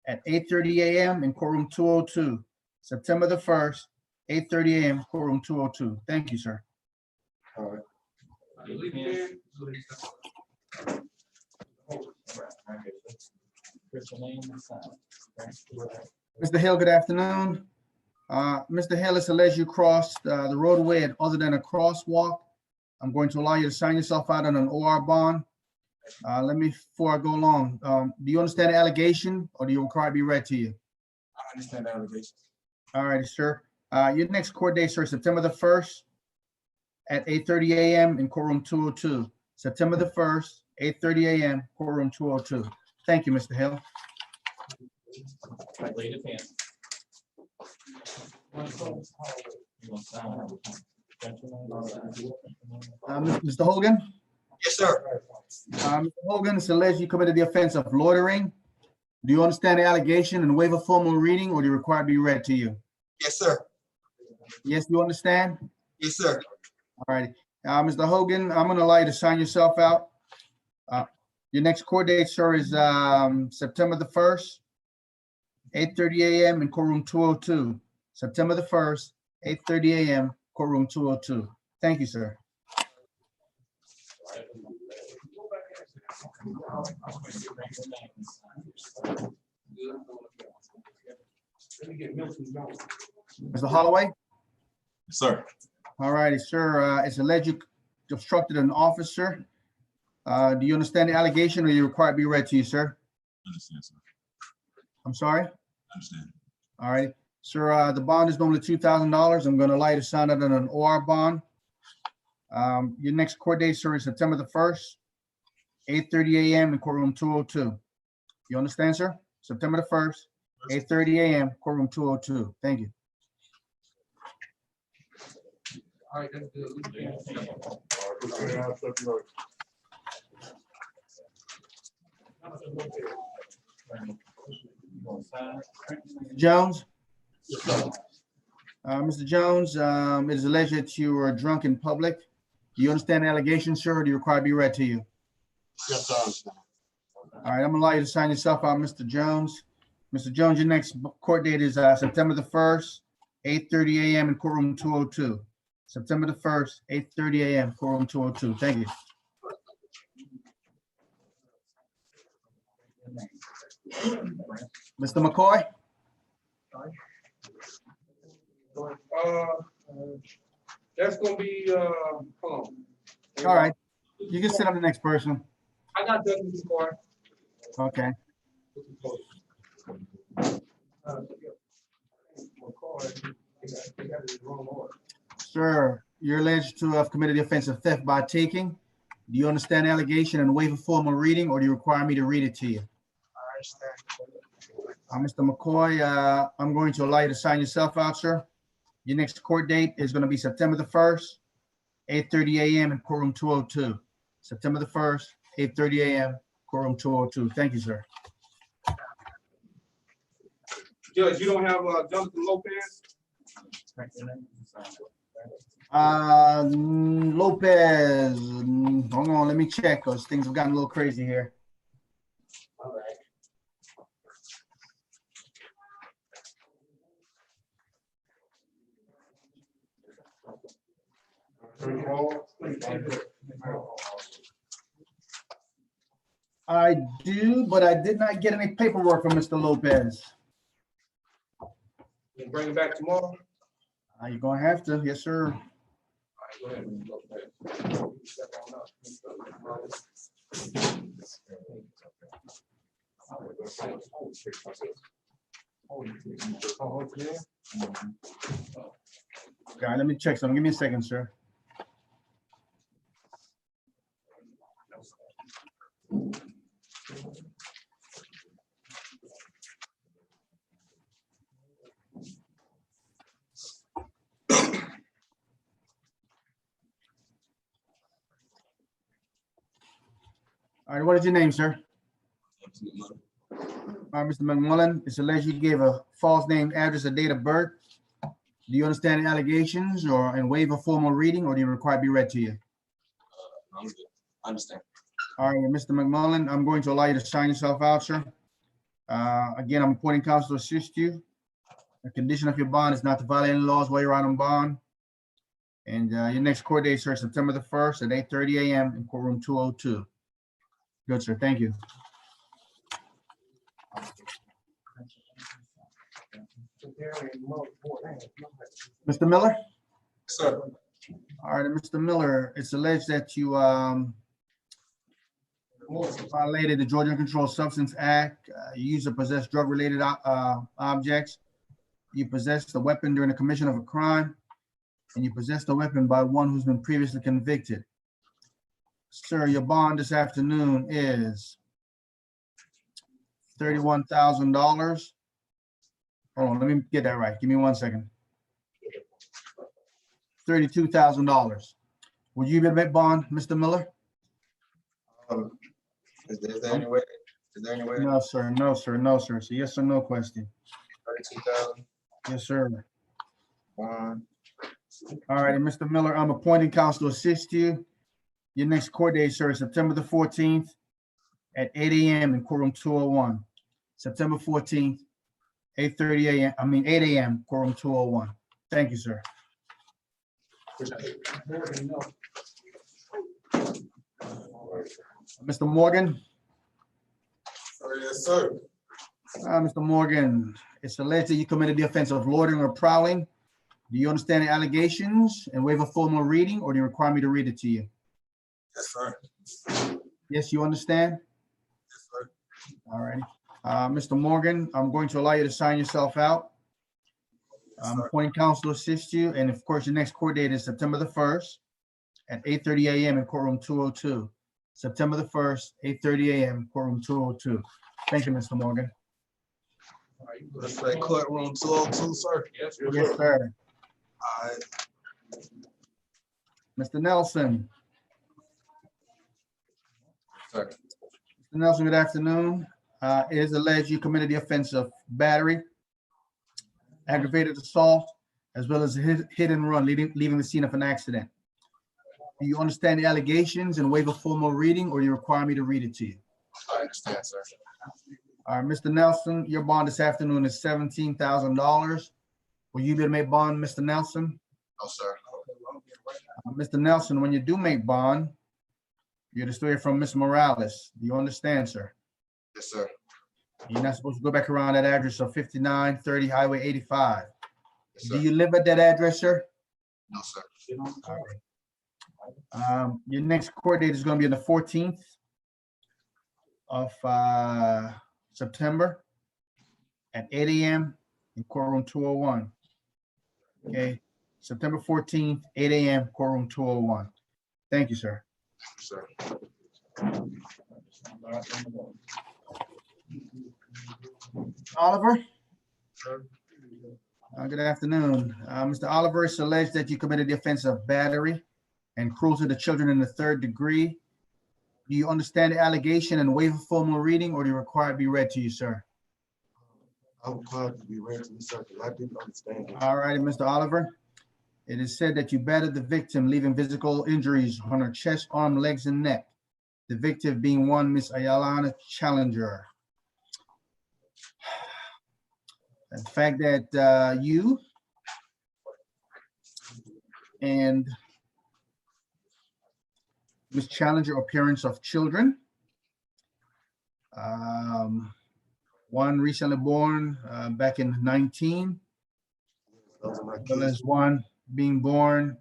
at 8:30 a.m. in courtroom 202. September the 1st, 8:30 a.m. courtroom 202. Thank you, sir. All right. Mr. Hill, good afternoon. Mr. Hill, it's alleged you crossed the roadway at other than a crosswalk. I'm going to allow you to sign yourself out on an OR bond. Before I go along, do you understand the allegation, or do you require it to be read to you? I understand the allegation. All righty, sir. Your next court date, sir, September the 1st at 8:30 a.m. in courtroom 202. September the 1st, 8:30 a.m. courtroom 202. Thank you, Mr. Hill. Mr. Hogan? Yes, sir. Mr. Hogan, it's alleged you committed the offense of loitering. Do you understand the allegation and waive a formal reading, or do you require it to be read to you? Yes, sir. Yes, you understand? Yes, sir. All righty. Mr. Hogan, I'm going to allow you to sign yourself out. Your next court date, sir, is September the 1st, 8:30 a.m. in courtroom 202. September the 1st, 8:30 a.m. courtroom 202. Thank you, sir. Mr. Holloway? Yes, sir. All righty, sir. It's alleged you obstructed an officer. Do you understand the allegation, or you require it to be read to you, sir? Understand, sir. I'm sorry? Understand. All right, sir, the bond is normally $2,000. I'm gonna allow you to sign it on an OR bond. Your next court date, sir, is September the 1st, 8:30 a.m. in courtroom 202. You understand, sir? September the 1st, 8:30 a.m., courtroom 202. Thank you. All right, that's good. We can step up. Jones? Mr. Jones, it is alleged that you were drunk in public. Do you understand the allegation, sir, or do you require to be read to you? Yes, sir. All right, I'm gonna allow you to sign yourself out, Mr. Jones. Mr. Jones, your next court date is September the 1st, 8:30 a.m. in courtroom 202. September the 1st, 8:30 a.m., courtroom 202. Thank you. Mr. McCoy? That's gonna be, hold on. All right, you can sit on the next person. I got Douglas before. Okay. Sir, you're alleged to have committed the offense of theft by taking. Do you understand the allegation and waive a formal reading, or do you require me to read it to you? Mr. McCoy, I'm going to allow you to sign yourself out, sir. Your next court date is going to be September the 1st, 8:30 a.m. in courtroom 202. September the 1st, 8:30 a.m., courtroom 202. Thank you, sir. Judge, you don't have Jonathan Lopez? Lopez, hold on, let me check, because things have gotten a little crazy here. I do, but I did not get any paperwork from Mr. Lopez. You can bring it back tomorrow? You're gonna have to, yes, sir. All right, go ahead. Step on up. Oh, yeah. All right, let me check something. Give me a second, sir. All right, what is your name, sir? All right, Mr. McMullen, it's alleged you gave a false name, address, and date of birth. Do you understand the allegations and waive a formal reading, or do you require to be read to you? I'm good. I understand. All right, Mr. McMullen, I'm going to allow you to sign yourself out, sir. Again, I'm appointing counsel to assist you. The condition of your bond is not to violate any laws while you're out on bond. And your next court date, sir, September the 1st at 8:30 a.m. in courtroom 202. Good, sir. Thank you. Mr. Miller? Sir. All right, Mr. Miller, it's alleged that you violated the Georgia Controlled Substance Act. You used to possess drug-related objects. You possessed a weapon during the commission of a crime, and you possessed a weapon by one who's been previously convicted. Sir, your bond this afternoon is $31,000. Hold on, let me get that right. Give me 1 second. $32,000. Would you be able to make bond, Mr. Miller? Is there any way? Is there any way? No, sir. No, sir. No, sir. So yes or no question. 32,000. Yes, sir. One. All right, and Mr. Miller, I'm appointing counsel to assist you. Your next court date, sir, is September the 14th at 8 a.m. in courtroom 201. September 14th, 8:30 a.m. 8 a.m. courtroom 201. Thank you, sir. Mr. Morgan? Yes, sir. Mr. Morgan, it's alleged that you committed the offense of loitering or prowling. Do you understand the allegations and waive a formal reading, or do you require me to read it to you? Yes, sir. Yes, you understand? Yes, sir. All righty. Mr. Morgan, I'm going to allow you to sign yourself out. I'm appointing counsel to assist you, and of course, your next court date is September the 1st at 8:30 a.m. in courtroom 202. September the 1st, 8:30 a.m., courtroom 202. Thank you, Mr. Morgan. Let's say courtroom 202, sir. Yes, Yes, sir. All right. Mr. Nelson. Sir. Mr. Nelson, good afternoon. It is alleged you committed the offense of battery, aggravated assault, as well as a hit and run, leaving the scene of an accident. Do you understand the allegations and waive a formal reading, or you require me to read it to you? I understand, sir. All right, Mr. Nelson, your bond this afternoon is $17,000. Will you be able to make bond, Mr. Nelson? No, sir. Mr. Nelson, when you do make bond, you're to steer from Ms. Morales. Do you understand, sir? Yes, sir. You're not supposed to go back around that address of 5930 Highway 85. Yes, Do sir. you live at that address, sir? No, sir. Your next court date is going to be on the 14th of September at 8 a.m. in courtroom 201. Okay, September 14th, 8 a.m. courtroom 201. Thank you, sir. Sir. Oliver? Sir. Good afternoon. Mr. Oliver, it's alleged that you committed the offense of battery and cruelty to children in the 3rd degree. Do you understand the allegation and waive a formal reading, or do you require it to be read to you, sir? I required to be read to me, sir, because I didn't understand it. All righty, Mr. Oliver. It is said that you battered the victim, leaving physical injuries on her chest, arm, legs, and neck. The victim being one Miss Ayala Challenger. The fact that you and Miss Challenger are parents of children. One recently born back in 19, Those are my as well kids. as one being born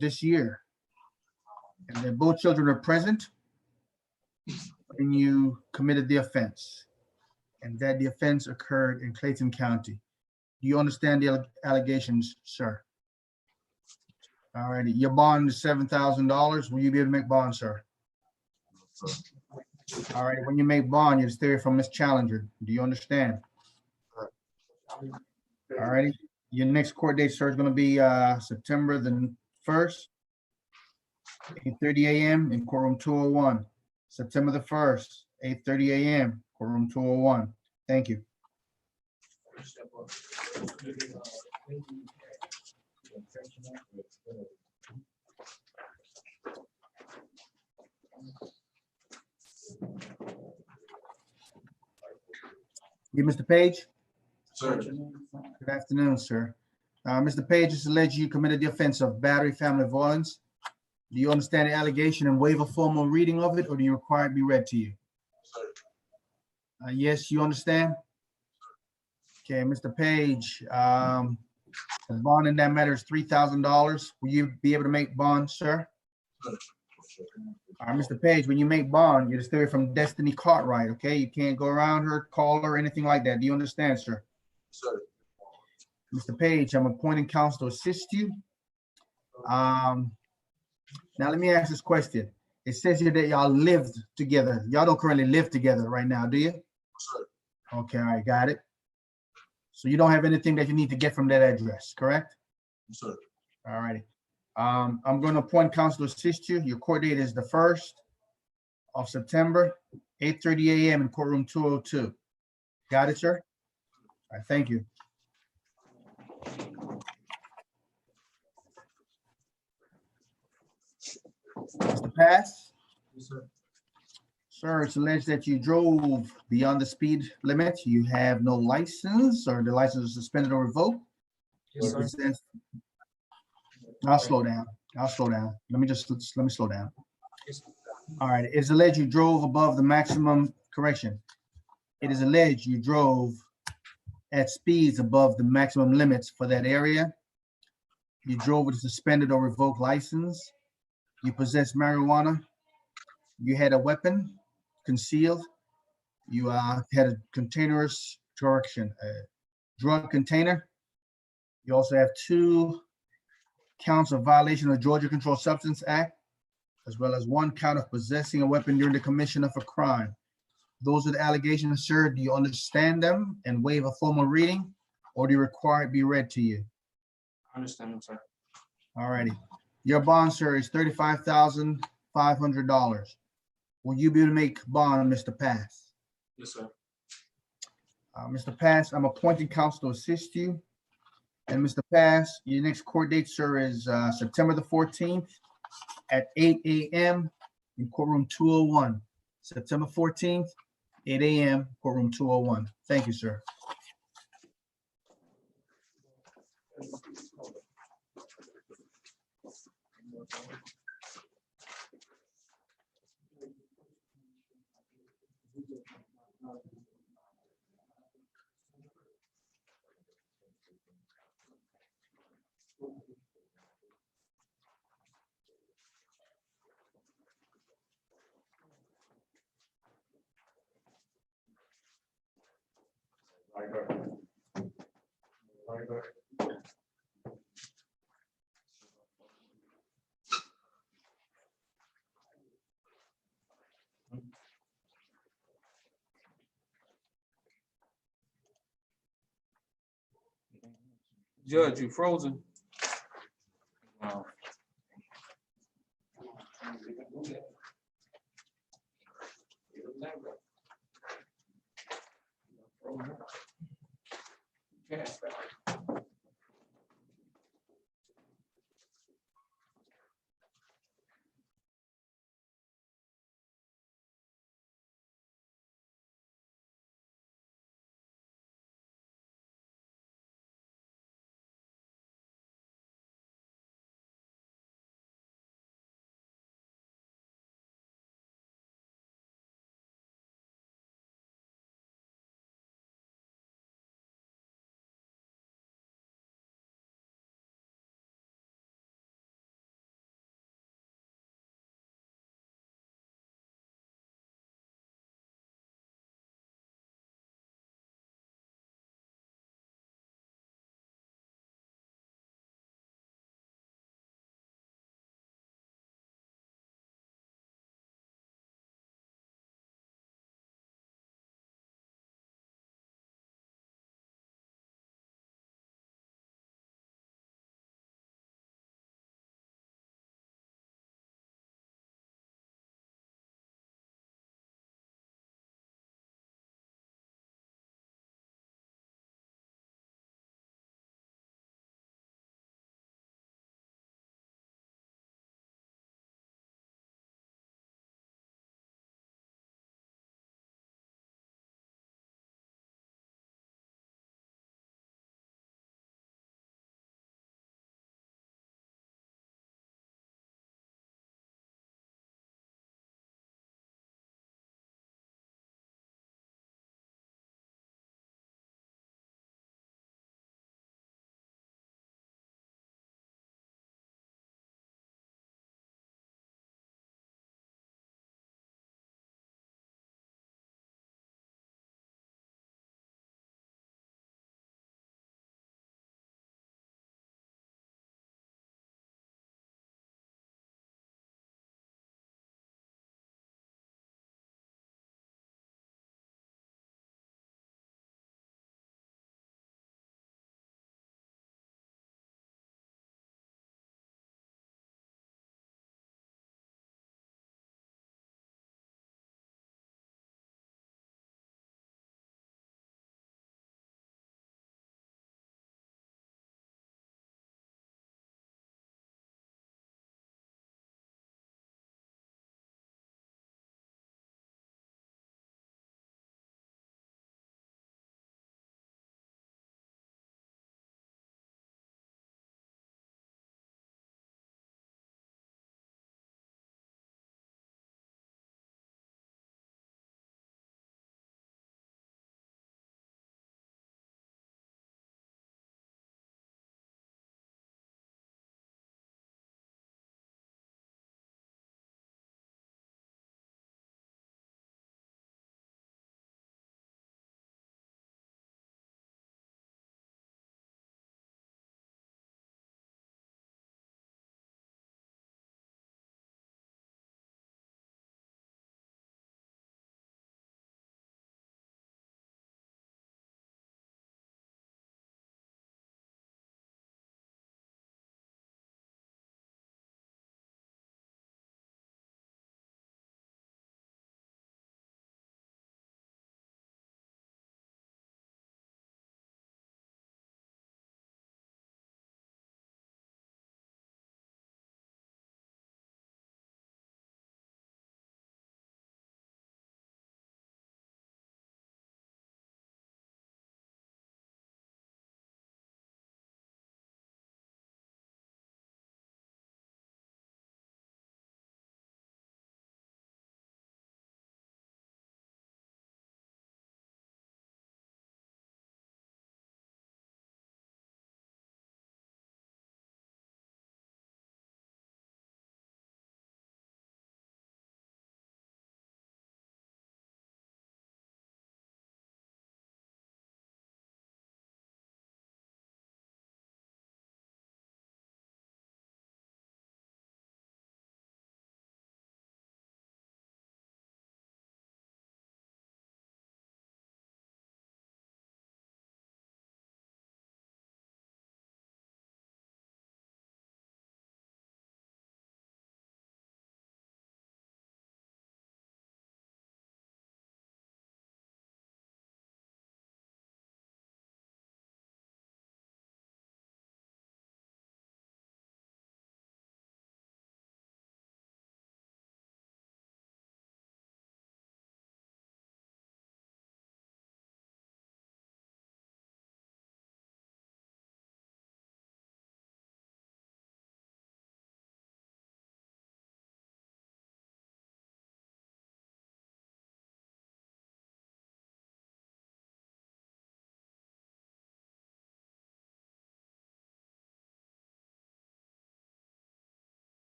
this year. And then both children are present when you committed the offense, and that the offense occurred in Clayton County. Do you understand the allegations, sir? All righty, your bond is $7,000. Will you be able to make bond, sir? All right, when you make bond, you stay from Miss Challenger. Do you understand? All righty, your next court date, sir, is going to be September the 1st, 8:30 a.m. in courtroom 201. September the 1st, 8:30 a.m. courtroom 201. Thank you. You, Mr. Page? Sir. Good afternoon, sir. Mr. Page, it's alleged you committed the offense of battery, family violence. Do you understand the allegation and waive a formal reading of it, or do you require it be read to you? Sir. Yes, you understand? Okay, Mr. Page, the bond in that matter is $3,000. Will you be able to make bond, sir? All right, Mr. Page, when you make bond, you're to stay away from Destiny Cartwright, okay? You can't go around her, call her, anything like that. Do you understand, sir? Sir. Mr. Page, I'm appointing counsel to assist you. Now, let me ask this question. It says here that y'all lived together. Y'all don't currently live together right now, do you? Sir. Okay, all right, got it. So you don't have anything that you need to get from that address, correct? Sir. All righty. I'm going to appoint counsel to assist you. Your court date is the 1st of September, 8:30 a.m. in courtroom 202. Got it, sir? All right, thank you. Mr. Pass? Yes, sir. Sir, it's alleged that you drove beyond the speed limit. You have no license, or the license is suspended or revoked. Yes, sir. It says- I'll slow down. I'll slow down. Let me slow down. All right, it's alleged you drove above the maximum, correction. It is alleged you drove at speeds above the maximum limits for that area. You drove with a suspended or revoked license. You possess marijuana. You had a weapon concealed. You had a drug container. You also have 2 counts of violation of the Georgia Controlled Substance Act, as well as 1 count of possessing a weapon during the commission of a crime. Those are the allegations, sir. Do you understand them and waive a formal reading, or do you require it be read to you? I understand them, sir. All righty. Your bond, sir, is $35,500. Will you be able to make bond, Mr. Pass? Yes, sir. Mr. Pass, I'm appointing counsel to assist you. And Mr. Pass, your next court date, sir, is September the 14th at 8 a.m. in courtroom 201. September 14th, 8 a.m., courtroom 201. Thank you, sir. Judge, you frozen? Wow. Yes.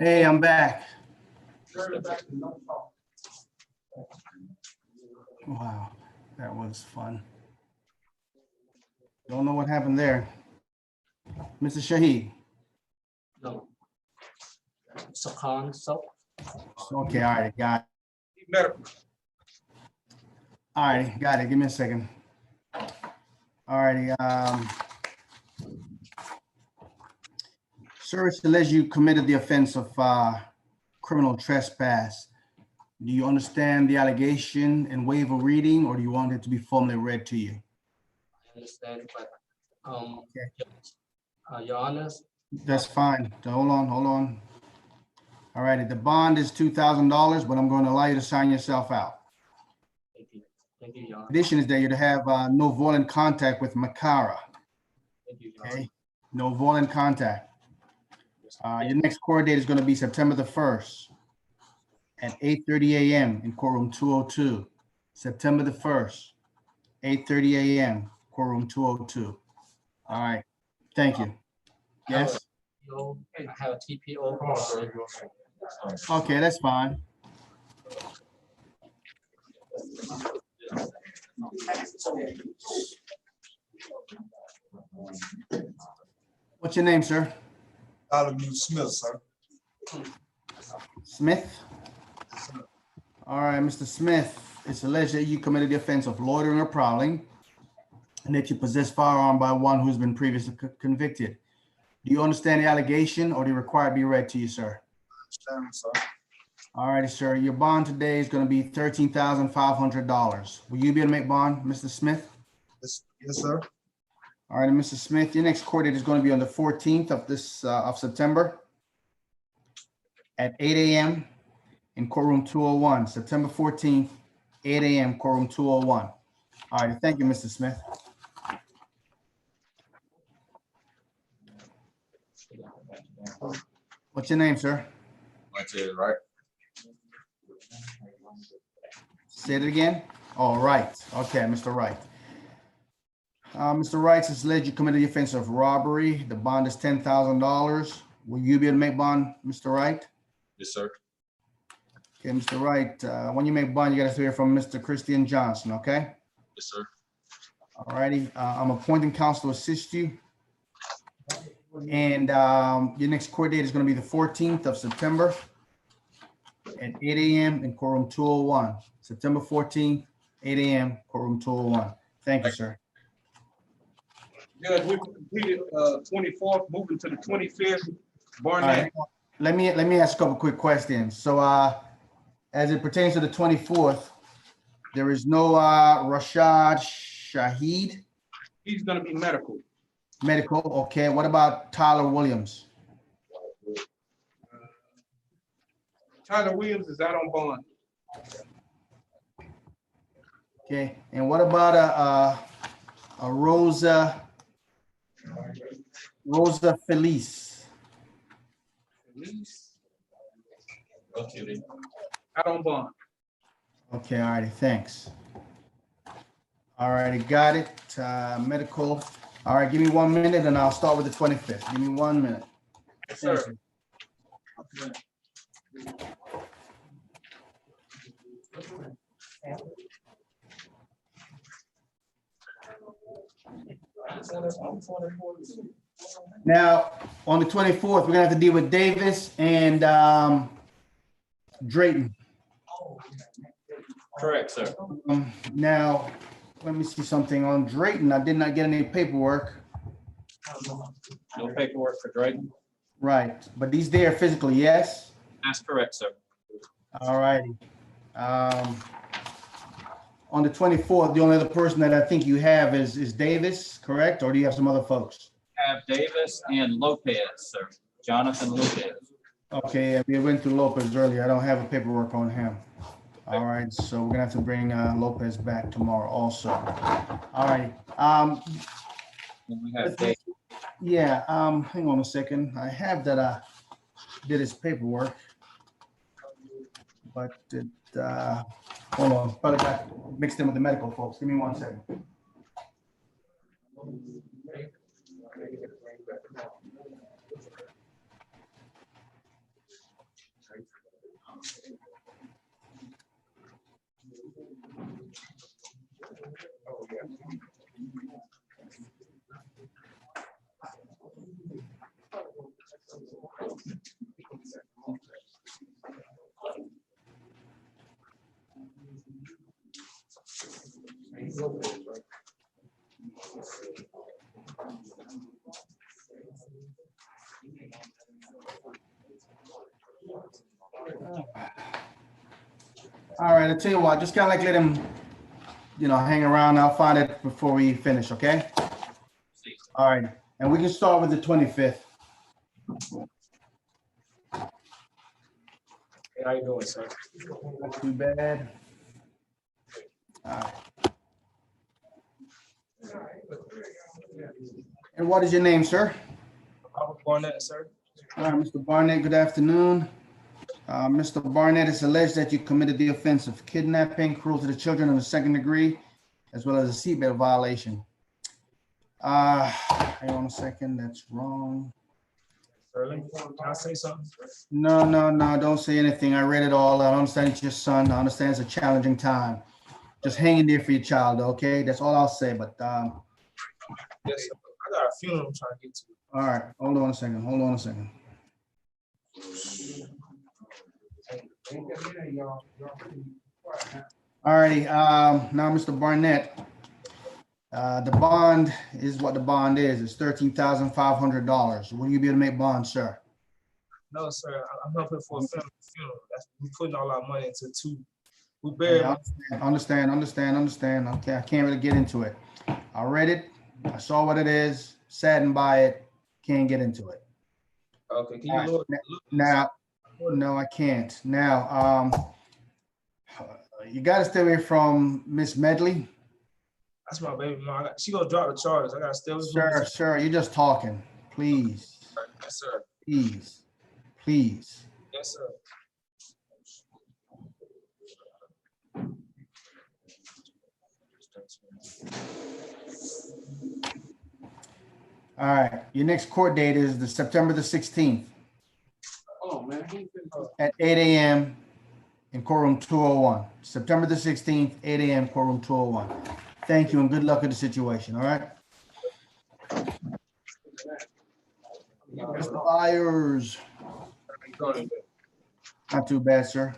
Hey, I'm back. Turn it back to no talk. Wow, that was fun. Don't know what happened there. Mr. Shaheed. No. Sakan, so. Okay, all right, got it. Medical. All right, got it. Give me a second. All righty. Sir, it says you committed the offense of criminal trespass. Do you understand the allegation and waiver reading, or do you want it to be formally read to you? I understand, but, Okay. Your Honor, That's fine. Hold on. All righty, the bond is $2,000, but I'm going to allow you to sign yourself out. thank you, Your Honor. Condition is that you're to have no violent contact with Makara. Thank you, Your Honor. Okay, no violent contact. Your next court date is going to be September the 1st at 8:30 a.m. in courtroom 202. September the 1st, 8:30 a.m. courtroom 202. All right, thank you. Yes, I have a TPO. okay, that's fine. What's your name, sir? Alan Smith, sir. Smith? All right, Mr. Smith, it's alleged that you committed the offense of loitering or prowling and that you possess firearm by one who's been previously convicted. Do you understand the allegation, or do you require it to be read to you, sir? Understand, sir. All righty, sir. Your bond today is going to be $13,500. Will you be able to make bond, Mr. Smith? Yes, sir. All right, Mr. Smith, your next court date is going to be on the 14th of September at 8 a.m. in courtroom 201. September 14th, 8 a.m. courtroom 201. All right, thank you, Mr. Smith. What's your name, sir? Right. Say it again. All right. Okay, Mr. Wright. Mr. Wright, it's alleged you committed the offense of robbery. The bond is $10,000. Will you be able to make bond, Mr. Wright? Yes, sir. Okay, Mr. Wright, when you make bond, you got to hear from Mr. Christian Johnson, okay? Yes, sir. All righty. I'm appointing counsel to assist you. And your next court date is going to be the 14th of September at 8 a.m. in courtroom 201. September 14th, 8 a.m. courtroom 201. Thank you, sir. Judge, we completed 24th, moving to the 25th. All Barnett. right. Let me ask a couple quick questions. So as it pertains to the 24th, there is no Rashad Shaheed He's gonna be medical. medical. Okay. What about Tyler Williams? Tyler Williams is out on bond. Okay. And what about a Rosa Felice? Okay. Out on bond. Okay. All righty. Thanks. All righty. Got it. Medical. All right. Give me 1 minute and I'll start with the 25th. Give me 1 minute. Yes, Thank sir. you. Now, on the 24th, we're gonna have to deal with Davis and Drayton. Correct, sir. Now, let me see something on Drayton. I did not get any paperwork. No paperwork for Drayton? Right, but he's there physically, yes? That's correct, sir. All righty. On the 24th, the only other person that I think you have is Davis, correct? Or do you have some other folks? Have Davis and Lopez, sir. Jonathan Lopez. Okay, we went through Lopez earlier. I don't have a paperwork on him. All right, so we're gonna have to bring Lopez back tomorrow also. All right. And we have Davis. Yeah, hang on a second. I have that I did his paperwork. But it, hold on, probably got mixed in with the medical folks. Give me 1 second. All right, I'll tell you what, just kind of like let him, hang around. I'll find it before we finish, okay? All right, and we can start with the 25th. Hey, how you doing, sir? Not too bad. All right. And what is your name, sir? Robert Barnett, sir. All right, Mr. Barnett, good afternoon. Mr. Barnett, it's alleged that you committed the offense of kidnapping, cruelty to children in the second degree, as well as a seatbelt violation. Hang on a second, that's wrong. Can I say something? No, don't say anything. I read it all. I understand it's your son. I understand it's a challenging time. Just hang in there for your child, okay? That's all I'll say, but, Yes, sir. I got a funeral I'm trying to get to. all right, hold on a second. All righty, now, Mr. Barnett, the bond is what the bond is. It's $13,500. Will you be able to make bond, sir? No, sir. I'm helping for a family funeral. We putting all our money into two. We Yeah, buried. understand. Okay, I can't really get into it. I read it. I saw what it is, saddened by it, can't get into it. Okay, can All you right, look? Now, no, I can't. Now, you gotta stay away from Miss Medley. That's my baby mom. She gonna drop the charges. I gotta stay with Sir, you're just talking. Please, Yes, sir. please. Yes, sir. All right, your next court date is the September the 16th Oh, man. at 8 a.m. in courtroom 201. September the 16th, 8 a.m. courtroom 201. Thank you and good luck with the situation, all right? Mr. Byers. Not too bad, sir.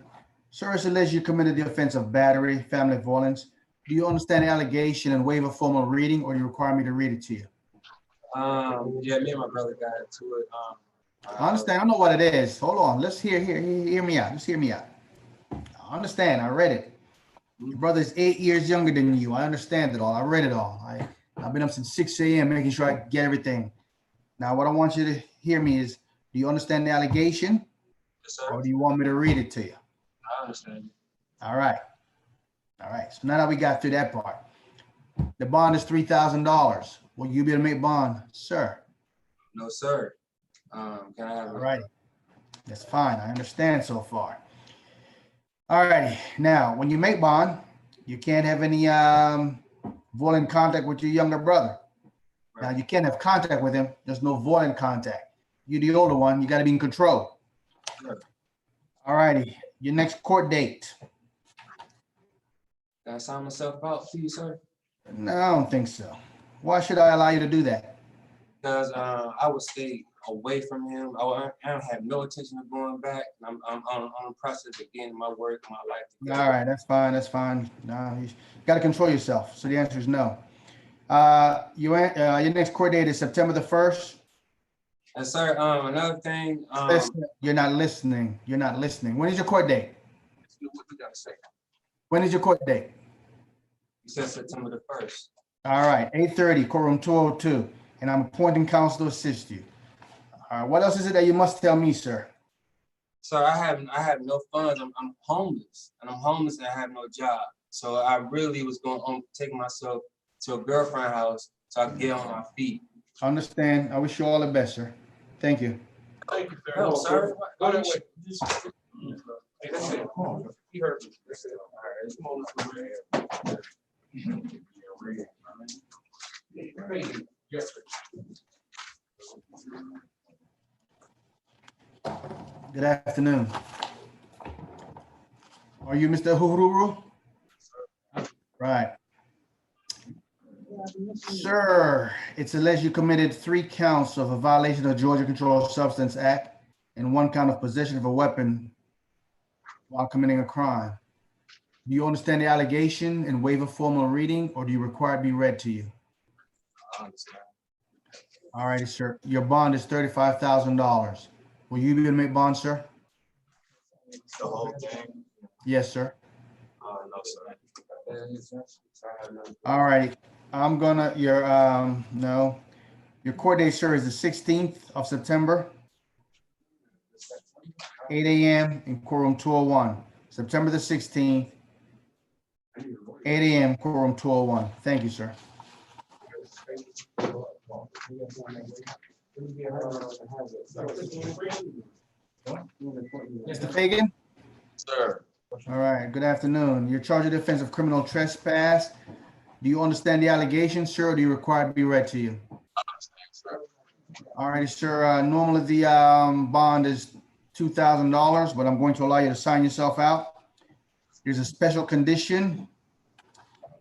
Sir, it's alleged you committed the offense of battery, family violence. Do you understand the allegation and waive a formal reading, or do you require me to read it to you? Yeah, me and my brother got into it. I understand. I know what it is. Hold on. Let's hear me out. Just hear me out. I understand. I read it. Your brother is 8 years younger than you. I understand it all. I read it all. I've been up since 6 a.m. making sure I get everything. Now, what I want you to hear me is, do you understand the allegation? Yes, sir. Or do you want me to read it to you? I understand. All right. So now that we got through that part, the bond is $3,000. Will you be able to make bond, sir? No, sir. Can I have All right. That's fine. I understand so far. All righty. Now, when you make bond, you can't have any violent contact with your younger brother. Now, you can't have contact with him. There's no violent contact. You're the older one. You got to be in control. Sure. All righty. Your next court date. Can I sign myself out, please, sir? No, I don't think so. Why should I allow you to do that? Because I would stay away from him. I don't have no intention of going back. I'm on the process of getting my work, my life together. All right, that's fine. No, you got to control yourself. So the answer is no. Your next court date is September the 1st. And sir, another thing. Listen, you're not listening. When is your court date? What you gotta say? When is your court date? You said September the 1st. All right, 8:30, courtroom 202, and I'm appointing counsel to assist you. All right, what else is it that you must tell me, sir? Sir, I have no funds. I'm homeless, and I have no job. So I really was going to take myself to a girlfriend's house so I can get on my feet. Understand. I wish you all the best, sir. Thank you. Thank you, sir. No, sir. Go that way. Hey, that's it. He heard me. That's it. All right, come on, let's go ahead. Yes, sir. Good afternoon. Are you Mr. Uhuru? Right. Sir, it's alleged you committed 3 counts of a violation of the Georgia Controlled Substance Act and 1 count of possession of a weapon while committing a crime. Do you understand the allegation and waive a formal reading, or do you require it be read to you? I understand. All righty, sir. Your bond is $35,000. Will you be able to make bond, sir? The whole thing? Yes, sir. No, sir. All right. I'm gonna, no. Your court date, sir, is the 16th of September, 8 a.m. in courtroom 201. September the 16th, 8 a.m. courtroom 201. Thank you, sir. Mr. Fagan? Sir. All right, good afternoon. You're charged with offense of criminal trespass. Do you understand the allegation, sir, or do you require it to be read to you? All righty, sir. Normally the bond is $2,000, but I'm going to allow you to sign yourself out. There's a special condition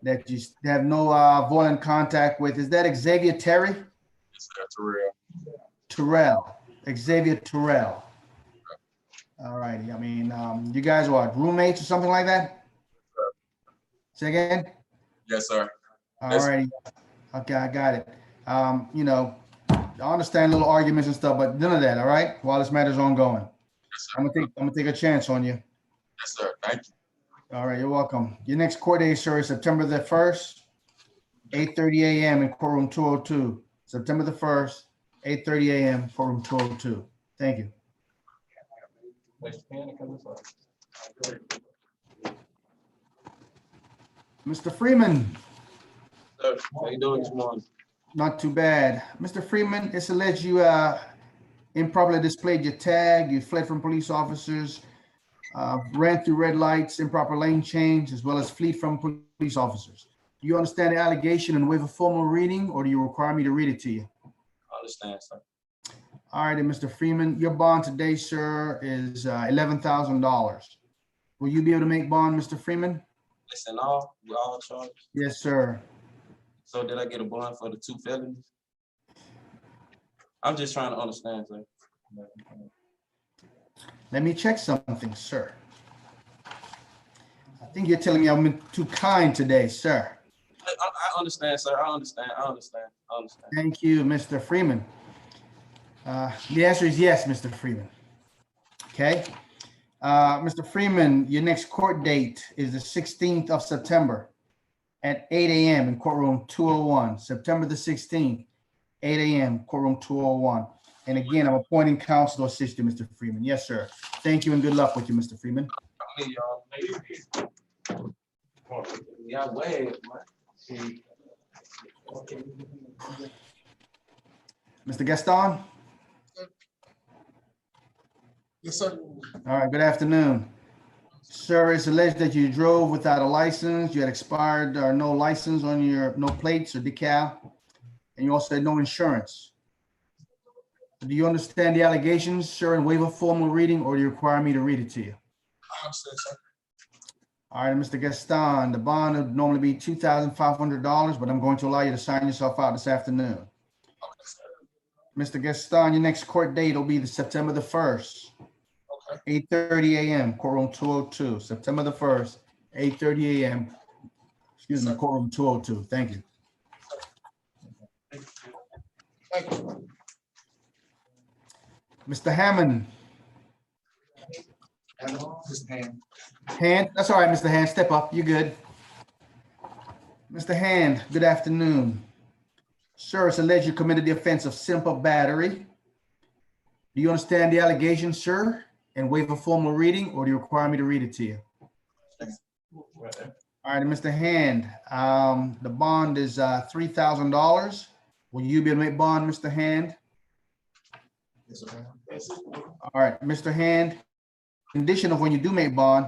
that you have no violent contact with. Is that Xavier Terry? Yes, sir. Terrell. Terrell. Xavier Terrell. All righty. I mean, you guys are what, roommates or something like that? Say again? Yes, sir. All Yes. righty. Okay, I got it. You know, I understand little arguments and stuff, but none of that, all right? While this matter's ongoing. Yes, sir. I'm gonna take a chance on you. Yes, sir. Thank you. All right, you're welcome. Your next court date, sir, is September the 1st, 8:30 a.m. in courtroom 202. September the 1st, 8:30 a.m. courtroom 202. Thank you. Mr. Freeman, Sir, how you doing this morning? not too bad. Mr. Freeman, it's alleged you improperly displayed your tag, you fled from police officers, ran through red lights, improper lane change, as well as fleed from police officers. Do you understand the allegation and waive a formal reading, or do you require me to read it to you? I understand, sir. All right, Mr. Freeman, your bond today, sir, is $11,000. Will you be able to make bond, Mr. Freeman? Listen, all charged. Yes, sir. So did I get a bond for the 2 felonies? I'm just trying to understand, sir. Let me check something, sir. I think you're telling me I'm too kind today, sir. I understand, sir. I understand. Thank you, Mr. Freeman. The answer is yes, Mr. Freeman. Okay. Mr. Freeman, your next court date is the 16th of September at 8 a.m. in courtroom 201, September the 16th, 8 a.m. courtroom 201. And again, I'm appointing counsel to assist you, Mr. Freeman. Yes, sir. Thank you and good luck with you, Mr. Freeman. Me, y'all. Yeah, wait, man. Mr. Gaston? Yes, sir. All right, good afternoon. Sir, it's alleged that you drove without a license, you had expired or no license on your, no plates or decal, and you also had no insurance. Do you understand the allegations, sir, and waive a formal reading, or do you require me to read it to you? I understand, sir. All right, Mr. Gaston, the bond would normally be $2,500, but I'm going to allow you to sign yourself out this afternoon. Mr. Gaston, your next court date will be the September the 1st. 8:30 a.m. courtroom 202, September the 1st, 8:30 a.m. Excuse me, courtroom 202. Thank you. Thank you. Mr. Hammond. His hand. Hand, that's all right, Mr. Hand, step up, you're good. Mr. Hand, good afternoon. Sir, it's alleged you committed the offense of simple battery. Do you understand the allegation, sir, and waive a formal reading, or do you require me to read it to you? All right, Mr. Hand, the bond is $3,000. Will you be able to make bond, Mr. Hand? Yes, sir. All right, Mr. Hand, condition of when you do make bond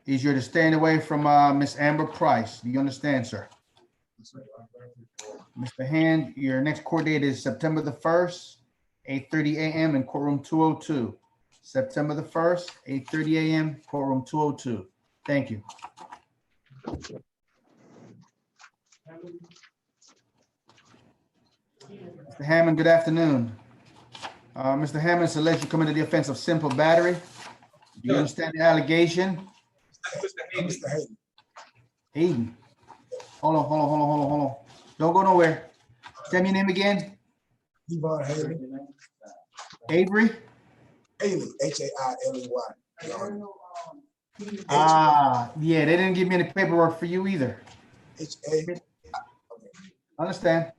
is you're to stand away from Miss Amber Price. Do you understand, sir? Mr. Hand, your next court date is September the 1st, 8:30 a.m. in courtroom 202. September the 1st, 8:30 a.m., courtroom 202. Thank you. Mr. Hammond, good afternoon. Mr. Hammond, it's alleged you committed the offense of simple battery. Do you understand the allegation? Mr. Hayden. Hayden. Hold on. Don't go nowhere. Tell me your name again. Yvonne Haley. Avery? Haley, Hailey. Yeah, they didn't give me any paperwork for you either. H-A. Understand?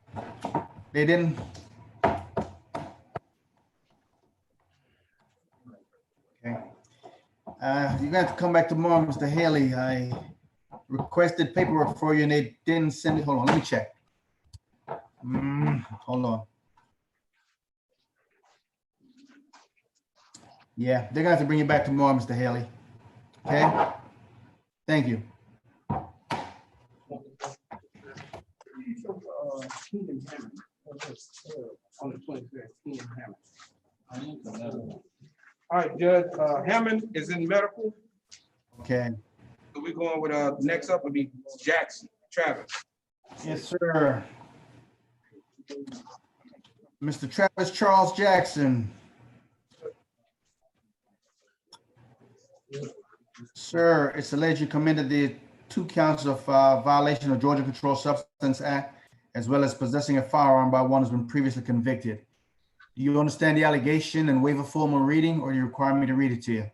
They didn't. Okay. You're gonna have to come back tomorrow, Mr. Haley. I requested paperwork for you and they didn't send it. Hold on, let me check. Hold on. Yeah, they're gonna have to bring you back tomorrow, Mr. Haley. Okay? Thank you. On the 23rd, Hammond. All right, Judge, Hammond is in medical. Okay. So we're going with, next up would be Jackson, Travis. Yes, sir. Mr. Travis Charles Jackson. Sir, it's alleged you committed the 2 counts of violation of Georgia Controlled Substance Act, as well as possessing a firearm by one who's been previously convicted. Do you understand the allegation and waive a formal reading, or do you require me to read it to you?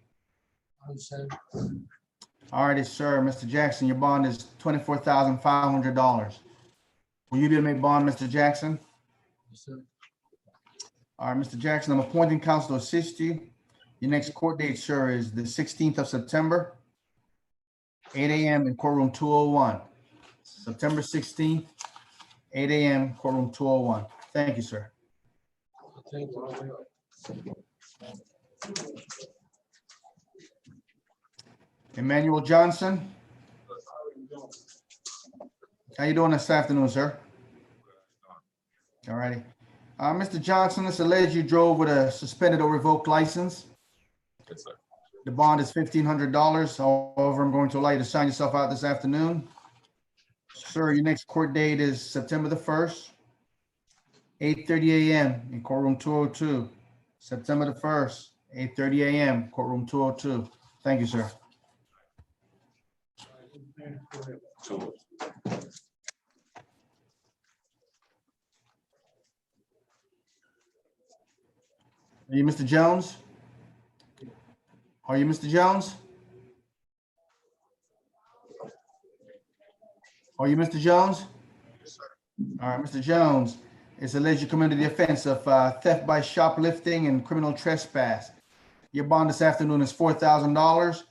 All righty, sir. Mr. Jackson, your bond is $24,500. Will you be able to make bond, Mr. Jackson? Yes, sir. All right, Mr. Jackson, I'm appointing counsel to assist you. Your next court date, sir, is the 16th of September, 8 a.m. in courtroom 201. September 16th, 8 a.m. courtroom 201. Thank you, sir. Emmanuel Johnson. How you doing this afternoon, sir? All righty. Mr. Johnson, it's alleged you drove with a suspended or revoked license. Yes, sir. The bond is $1,500. However, I'm going to allow you to sign yourself out this afternoon. Sir, your next court date is September the 1st, 8:30 a.m. in courtroom 202. September the 1st, 8:30 a.m. courtroom 202. Thank you, sir. Are you Mr. Jones? Are you Mr. Jones? Are you Mr. Jones? Yes, sir. All right, Mr. Jones, it's alleged you committed the offense of theft by shoplifting and criminal trespass. Your bond this afternoon is $4,000.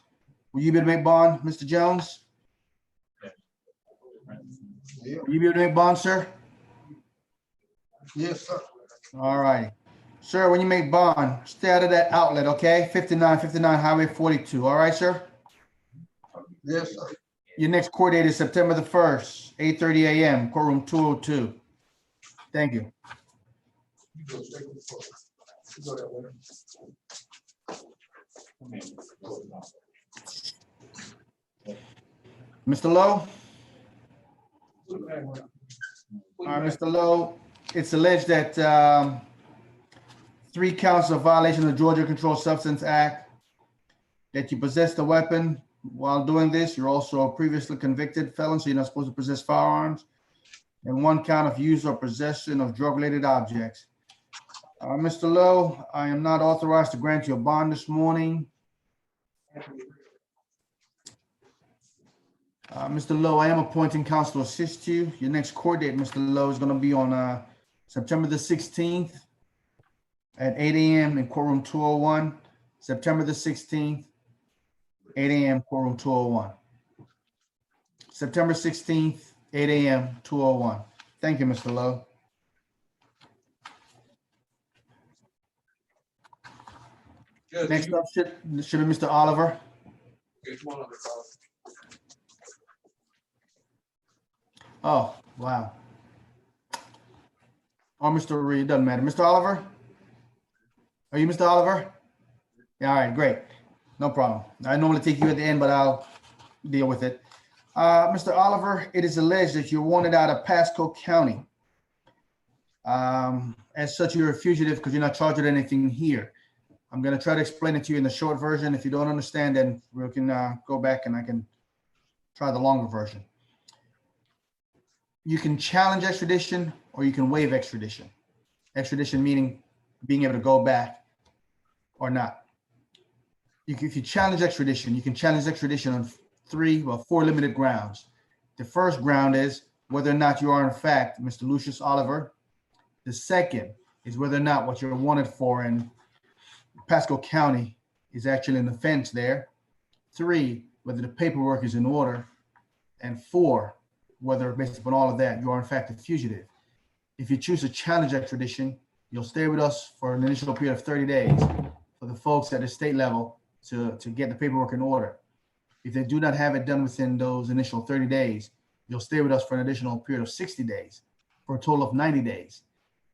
Will you be able to make bond, Mr. Jones? Yeah. Will you be able to make bond, sir? Yes, sir. All right. Sir, when you make bond, stay out of that outlet, okay? 5959 Highway 42. All right, sir? Yes, sir. Your next court date is September the 1st, 8:30 a.m., courtroom 202. Thank you. You go straight to the court. You go that way. Mr. Lowe? All right, Mr. Lowe, it's alleged that 3 counts of violation of the Georgia Controlled Substance Act, that you possessed a weapon while doing this. You're also a previously convicted felon, so you're not supposed to possess firearms. And 1 count of use or possession of drug-related objects. Mr. Lowe, I am not authorized to grant you a bond this morning. Mr. Lowe, I am appointing counsel to assist you. Your next court date, Mr. Lowe, is going to be on September the 16th at 8 a.m. in courtroom 201. September the 16th, 8 a.m. courtroom 201. September 16th, 8 a.m. 201. Thank you, Mr. Lowe. Judge, Next up should be Mr. Oliver. Okay, come on up, Mr. Oliver. Oh, wow. Or Mr. Reed, doesn't matter. Mr. Oliver? Are you Mr. Oliver? Yeah, all right, great. No problem. I normally take you at the end, but I'll deal with it. Mr. Oliver, it is alleged that you're wanted out of Pasco County. As such, you're a fugitive because you're not charged with anything here. I'm going to try to explain it to you in the short version. If you don't understand, then we can go back and I can try the longer version. You can challenge extradition or you can waive extradition. Extradition meaning being able to go back or not. If you challenge extradition, you can challenge extradition on four limited grounds. The first ground is whether or not you are in fact Mr. Lucius Oliver. The second is whether or not what you're wanted for in Pasco County is actually an offense there. 3, whether the paperwork is in order. And 4, whether based upon all of that, you are in fact a fugitive. If you choose to challenge extradition, you'll stay with us for an initial period of 30 days for the folks at the state level to get the paperwork in order. If they do not have it done within those initial 30 days, you'll stay with us for an additional period of 60 days for a total of 90 days.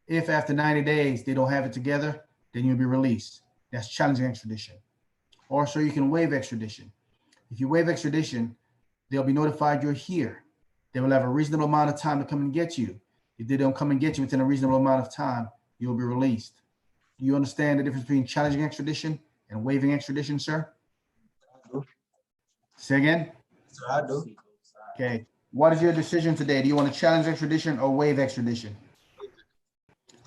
If after 90 days they don't have it together, then you'll be released. That's challenging extradition. Or so you can waive extradition. If you waive extradition, they'll be notified you're here. They will have a reasonable amount of time to come and get you. If they don't come and get you within a reasonable amount of time, you'll be released. Do you understand the difference between challenging extradition and waiving extradition, sir? Say again? Sir, I do. Okay. What is your decision today? Do you want to challenge extradition or waive extradition?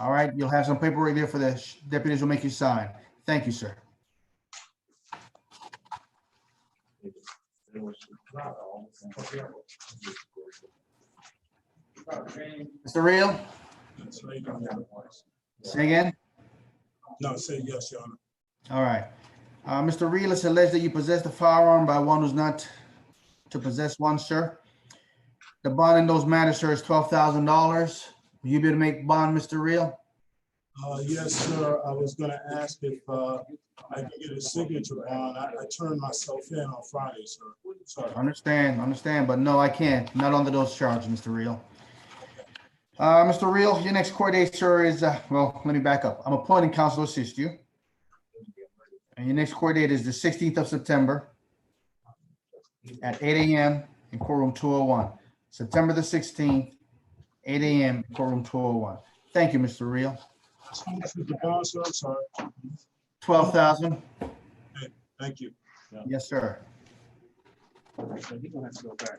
All right. You'll have some paperwork there for the deputies will make you sign. Thank you, sir. Mr. Real? Say again? No, say yes, Your Honor. All right. Mr. Real, it's alleged that you possessed a firearm by one who's not to possess one, sir. The bond in those matters, sir, is $12,000. Will you be able to make bond, Mr. Real? Yes, sir. I was gonna ask if I can get a signature on. I turned myself in on Friday, sir. Sorry. Understand, but no, I can't. Not under those charges, Mr. Real. Mr. Real, your next court date, sir, is, well, let me back up. I'm appointing counsel to assist you. And your next court date is the 16th of September at 8 a.m. in courtroom 201. September the 16th, 8 a.m. in courtroom 201. Thank you, Mr. Real. How much was the bond, sir? I'm sorry. 12,000. Thank you. Yes, sir. So he's gonna have to go back.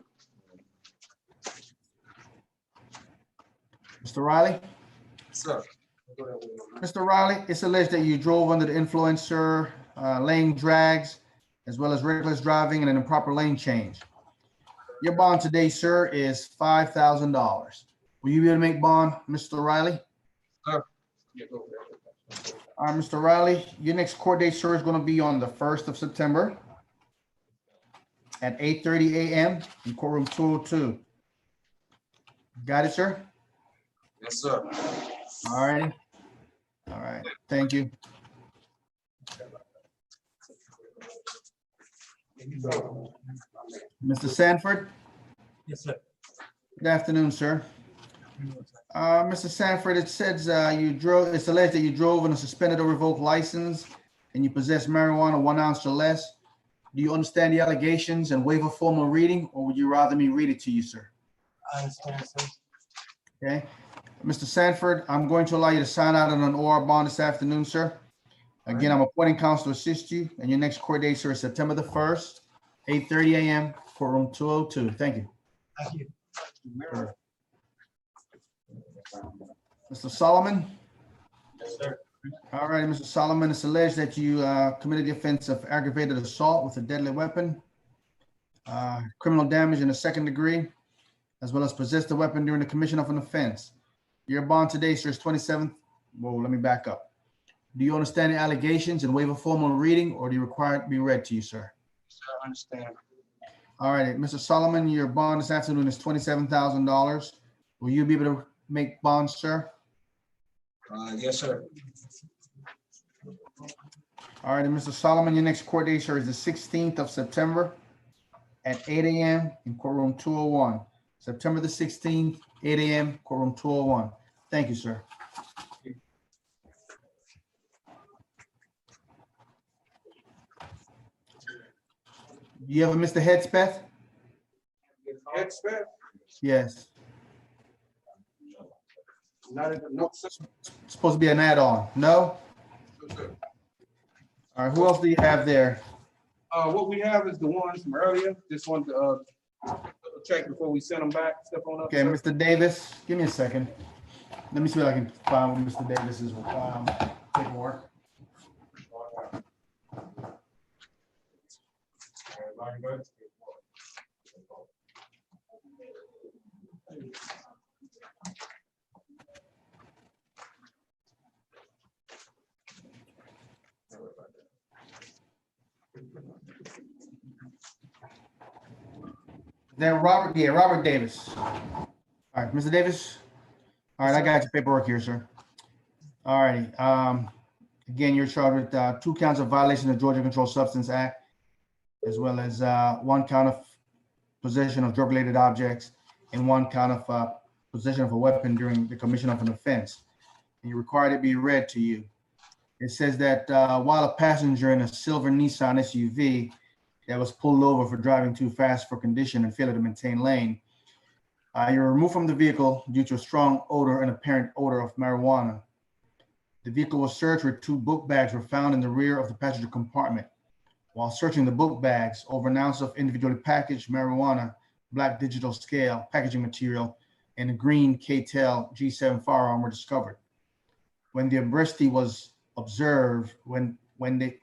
Mr. Riley? Sir. Mr. Riley, it's alleged that you drove under the influence, sir, laying drags, as well as reckless driving and an improper lane change. Your bond today, sir, is $5,000. Will you be able to make bond, Mr. Riley? Sir. All right, Mr. Riley, your next court date, sir, is going to be on the 1st of September at 8:30 a.m. in courtroom 202. Got it, sir? Yes, sir. All righty. All right. Thank you. Mr. Sanford? Yes, sir. Good afternoon, sir. Mr. Sanford, it says it's alleged that you drove on a suspended or revoked license and you possess marijuana 1 ounce or less. Do you understand the allegations and waive a formal reading, or would you rather me read it to you, sir? I understand, sir. Okay. Mr. Sanford, I'm going to allow you to sign out on an OR bond this afternoon, sir. Again, I'm appointing counsel to assist you, and your next court date, sir, is September the 1st, 8:30 a.m., courtroom 202. Thank you. Thank you. Sure. Mr. Solomon? Yes, sir. All right, Mr. Solomon, it's alleged that you committed the offense of aggravated assault with a deadly weapon, criminal damage in the 2nd degree, as well as possessed a weapon during the commission of an offense. Your bond today, sir, is 27th. Whoa, let me back up. Do you understand the allegations and waive a formal reading, or do you require it to be read to you, sir? Sir, I understand. All right, Mr. Solomon, your bond this afternoon is $27,000. Will you be able to make bonds, sir? Yes, sir. All right, and Mr. Solomon, your next court date, sir, is the 16th of September at 8 a.m. in courtroom 201. September the 16th, 8 a.m., courtroom 201. Thank you, sir. Do you have a Mr. Hedspeth? Yes. No, sir. It's supposed to be an add-on. No? No, sir. All right, who else do you have there? What we have is the ones from earlier. Just want to check before we send them back. Step on up. Okay, sir. Mr. Davis, give me a second. Let me see what I can find with Mr. Davis's paperwork. Then Robert, yeah, Robert Davis. All right, Mr. Davis. All right, I got your paperwork here, sir. All righty. Again, you're charged with 2 counts of violation of the Georgia Controlled Substance Act, as well as 1 count of possession of drug-related objects and 1 count of possession of a weapon during the commission of an offense. And you're required to be read to you. It says that while a passenger in a silver Nissan SUV that was pulled over for driving too fast for condition and failure to maintain lane, you're removed from the vehicle due to a strong odor and apparent odor of marijuana. The vehicle was searched where 2 book bags were found in the rear of the passenger compartment. While searching the book bags, over an ounce of individually packaged marijuana, black digital scale, packaging material, and a green K-Tel G7 firearm were discovered. When the arrestee was observed, when the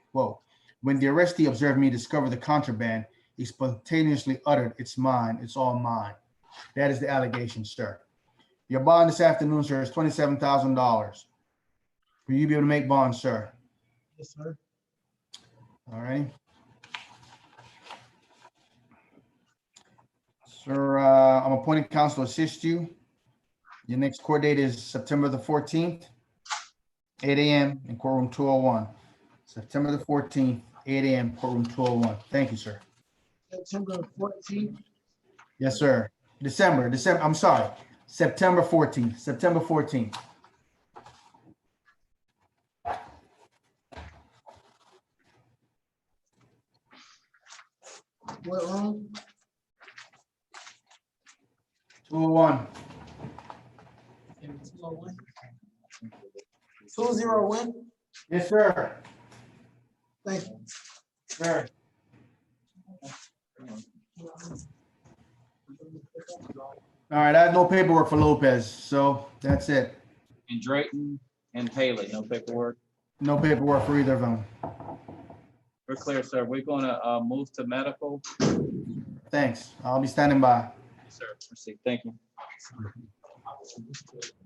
arrestee observed me discover the contraband, he spontaneously uttered, "It's mine, it's all mine." That is the allegation, sir. Your bond this afternoon, sir, is $27,000. Will you be able to make bond, sir? Yes, sir. All right. Sir, I'm appointing counsel to assist you. Your next court date is September the 14th, 8 a.m. in courtroom 201. September the 14th, 8 a.m. courtroom 201. Thank you, sir. September 14th. Yes, sir. I'm sorry. September 14th, September 14th. What room? 201. 201. 201. Yes, sir. Thank you. Sir. All right, I have no paperwork for Lopez, so that's it. And Drayton and Haley, no paperwork. No paperwork for either of them. We're clear, sir. We're gonna move to medical. Thanks. I'll be standing by. Yes, sir. Proceed. Thank you.